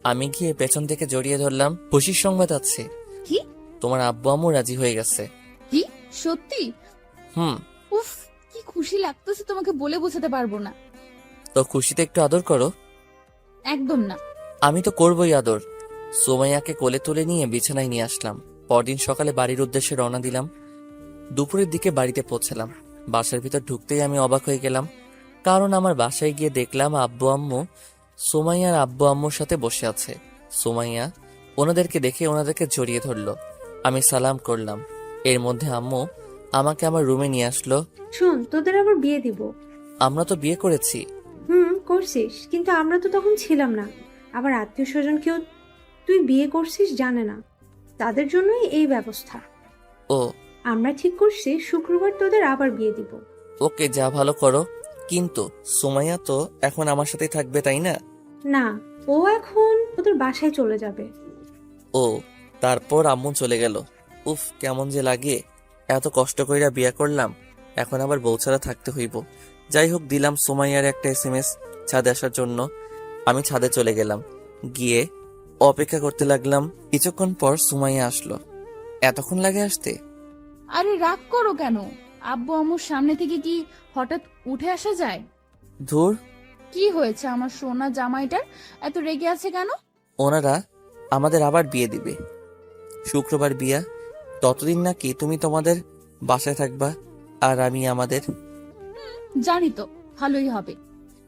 আমি গিয়ে পেছন থেকে জড়িয়ে ধরলাম। খুশির সংবাদ আছে। কি? তোমার আব্বু আম্মু রাজি হয়ে গেছে। কি? সত্যি? হুম। উফ, কি খুশি লাগতেছে, তোমাকে বলে বোঝাতে পারবো না। তো খুশিতে একটু আদর করো। একদম না। আমি তো করবই আদর। সুমাইয়াকে কোলে তুলে নিয়ে বিছানায় নিয়ে আসলাম। পরদিন সকালে বাড়ির উদ্দেশ্যে রওনা দিলাম। দুপুরের দিকে বাড়িতে পৌঁছালাম। বাসার ভিতর ঢুকতেই আমি অবাক হয়ে গেলাম, কারণ আমার বাসায় গিয়ে দেখলাম আব্বু আম্মু সুমাইয়ার আব্বু আম্মুর সাথে বসে আছে। সুমাইয়া ওনাদেরকে দেখে ওনাদেরকে জড়িয়ে ধরলো। আমি সালাম করলাম। এর মধ্যে আম্মু আমাকে আমার রুমে নিয়ে আসলো। শোন, তোদের আবার বিয়ে দিব। আমরা তো বিয়ে করেছি। করছিস, কিন্তু আমরা তো তখন ছিলাম না। আবার আত্মীয় স্বজন কেউ তুই বিয়ে করছিস জানে না, তাদের জন্যই এই ব্যবস্থা। ও, আমরা ঠিক করছি শুক্রবার তোদের আবার বিয়ে দিব। ওকে, যা ভালো করো। কিন্তু সুমাইয়া তো এখন আমার সাথেই থাকবে, তাই না? না, ও এখন ওদের বাসায় চলে যাবে। ও, তারপর আম্মু চলে গেল। উফ, কেমন যে লাগে! এত কষ্ট কইরা বিয়ে করলাম, এখন আবার বউ ছাড়া থাকতে হইব। যাই হোক, দিলাম সুমাইয়ার একটা SMS ছাদে আসার জন্য। আমি ছাদে চলে গেলাম। গিয়ে অপেক্ষা করতে লাগলাম। কিছুক্ষণ পর সুমাইয়া আসলো। এতক্ষণ লাগে আসতে? আরে রাগ করো কেন? আব্বু আম্মুর সামনে থেকে কি হঠাৎ উঠে আসা যায়? ধুর, কি হয়েছে আমার সোনা জামাইটার, এত রেগে আছে কেন? ওনারা আমাদের আবার বিয়ে দিবে। শুক্রবার বিয়া। ততদিন নাকি তুমি তোমাদের বাসায় থাকবা আর আমি আমাদের। জানি তো, ভালোই হবে।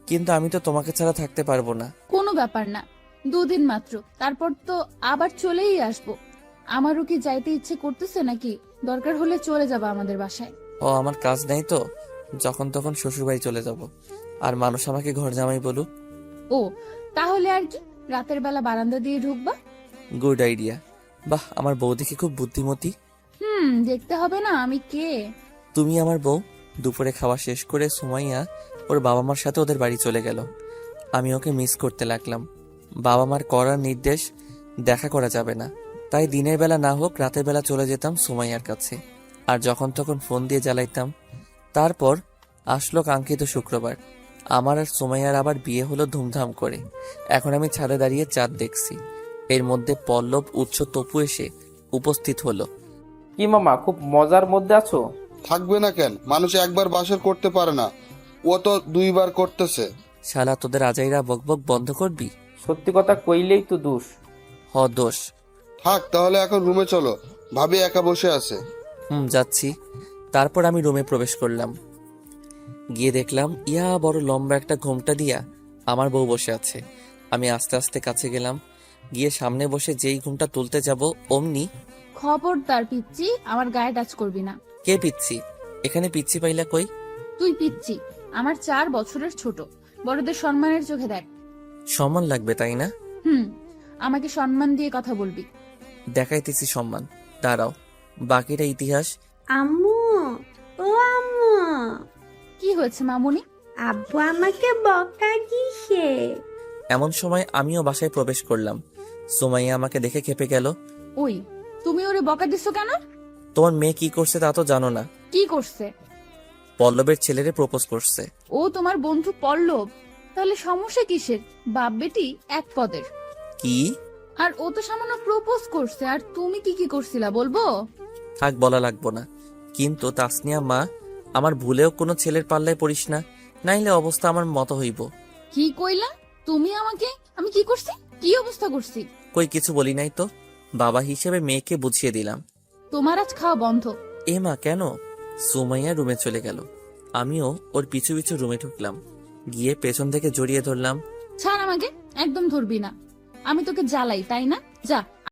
কিন্তু আমি তো তোমাকে ছাড়া থাকতে পারবো না। কোনো ব্যাপার না, 2 দিন মাত্র, তারপর তো আবার চলেই আসবো। আমারও কি যাইতে ইচ্ছে করতেছে নাকি? দরকার হলে চলে যাবা আমাদের বাসায়। ও, আমার কাজ নেই তো, যখন তখন শ্বশুরবাড়ি চলে যাব। আর মানুষ আমাকে ঘর জামাই বলুক। ও, তাহলে আর কি, রাতের বেলা বারান্দা দিয়ে ঢুকবা। Good idea. বাহ, আমার বউ দেখি খুব বুদ্ধিমতী। দেখতে হবে না আমি কে। তুমি আমার বউ। দুপুরে খাওয়া শেষ করে সুমাইয়া ওর বাবা মার সাথে ওদের বাড়ি চলে গেল। আমি ওকে মিস করতে লাগলাম। বাবা মার করার নির্দেশ দেখা করা যাবে না, তাই দিনের বেলা না হোক রাতের বেলা চলে যেতাম সুমাইয়ার কাছে। আর যখন তখন ফোন দিয়ে জ্বালাইতাম। তারপর আসলো কাঙ্ক্ষিত শুক্রবার। আমার আর সুমাইয়ার আবার বিয়ে হলো ধুমধাম করে। এখন আমি ছাদে দাঁড়িয়ে চাঁদ দেখছি। এর মধ্যে পল্লব, উৎস, তপু এসে উপস্থিত হলো। কি মামা, খুব মজার মধ্যে আছো? থাকবে না কেন? মানুষ একবার বাসর করতে পারে না, ও তো 2 বার করতেছে। শালা, তোদের আজাইরা বকবক বন্ধ করবি? সত্যি কথা কইলেই তো দোষ। দোষ। থাক তাহলে এখন রুমে চলো, ভাবি একা বসে আছে। যাচ্ছি। তারপর আমি রুমে প্রবেশ করলাম। গিয়ে দেখলাম ইয়া বড় লম্বা একটা ঘোমটা দিয়া আমার বউ বসে আছে। আমি আস্তে আস্তে কাছে গেলাম, গিয়ে সামনে বসে যেই ঘুমটা তুলতে যাব অমনি, খবরদার পিচ্ছি, আমার গায়ে টাচ করবি না। কে পিচ্ছি? এখানে পিচ্ছি পাইলা কই? তুই পিচ্ছি, আমার 4 বছরের ছোট। বড়দের সম্মানের চোখে দেখ। সম্মান লাগবে তাই না? আমাকে সম্মান দিয়ে কথা বলবি। দেখাইতেছি সম্মান, দাঁড়াও, বাকিটা ইতিহাস। আম্মু, ও আম্মু, কি হয়েছে মামুনি? আব্বু আমাকে বকা দিছে। এমন সময় আমিও বাসায় প্রবেশ করলাম। সুমাইয়া আমাকে দেখে খেপে গেল। ওই, তুমি ওরে বকা দিছো কেন? তোমার মেয়ে কি করছে তা তো জানো না। কি করছে? পল্লবের ছেলেরে প্রপোজ করছে। ও তোমার বন্ধু পল্লব? তাহলে সমস্যা কিসের? বাপ বেটি এক পদের। কি? আর ও তো সামান্য প্রপোজ করছে, আর তুমি কি কি করছিলা বলবো? থাক, বলা লাগবো না। কিন্তু তাসনিয়া মা, আমার ভুলেও কোনো ছেলের পাল্লায় পড়িস না, নাইলে অবস্থা আমার মতো হইব। কি কইলা তুমি আমাকে? আমি কি করছি? কি অবস্থা করছি? কই কিছু বলি নাই তো, বাবা হিসেবে মেয়েকে বুঝিয়ে দিলাম। তোমার আজ খাওয়া বন্ধ। এ মা, কেন? সুমাইয়া রুমে চলে গেল। আমিও ওর পিছু পিছু রুমে ঢুকলাম, গিয়ে পেছন থেকে জড়িয়ে ধরলাম। ছাড় আমাকে, একদম ধরবি না। আমি তোকে জ্বালাই তাই না? যা।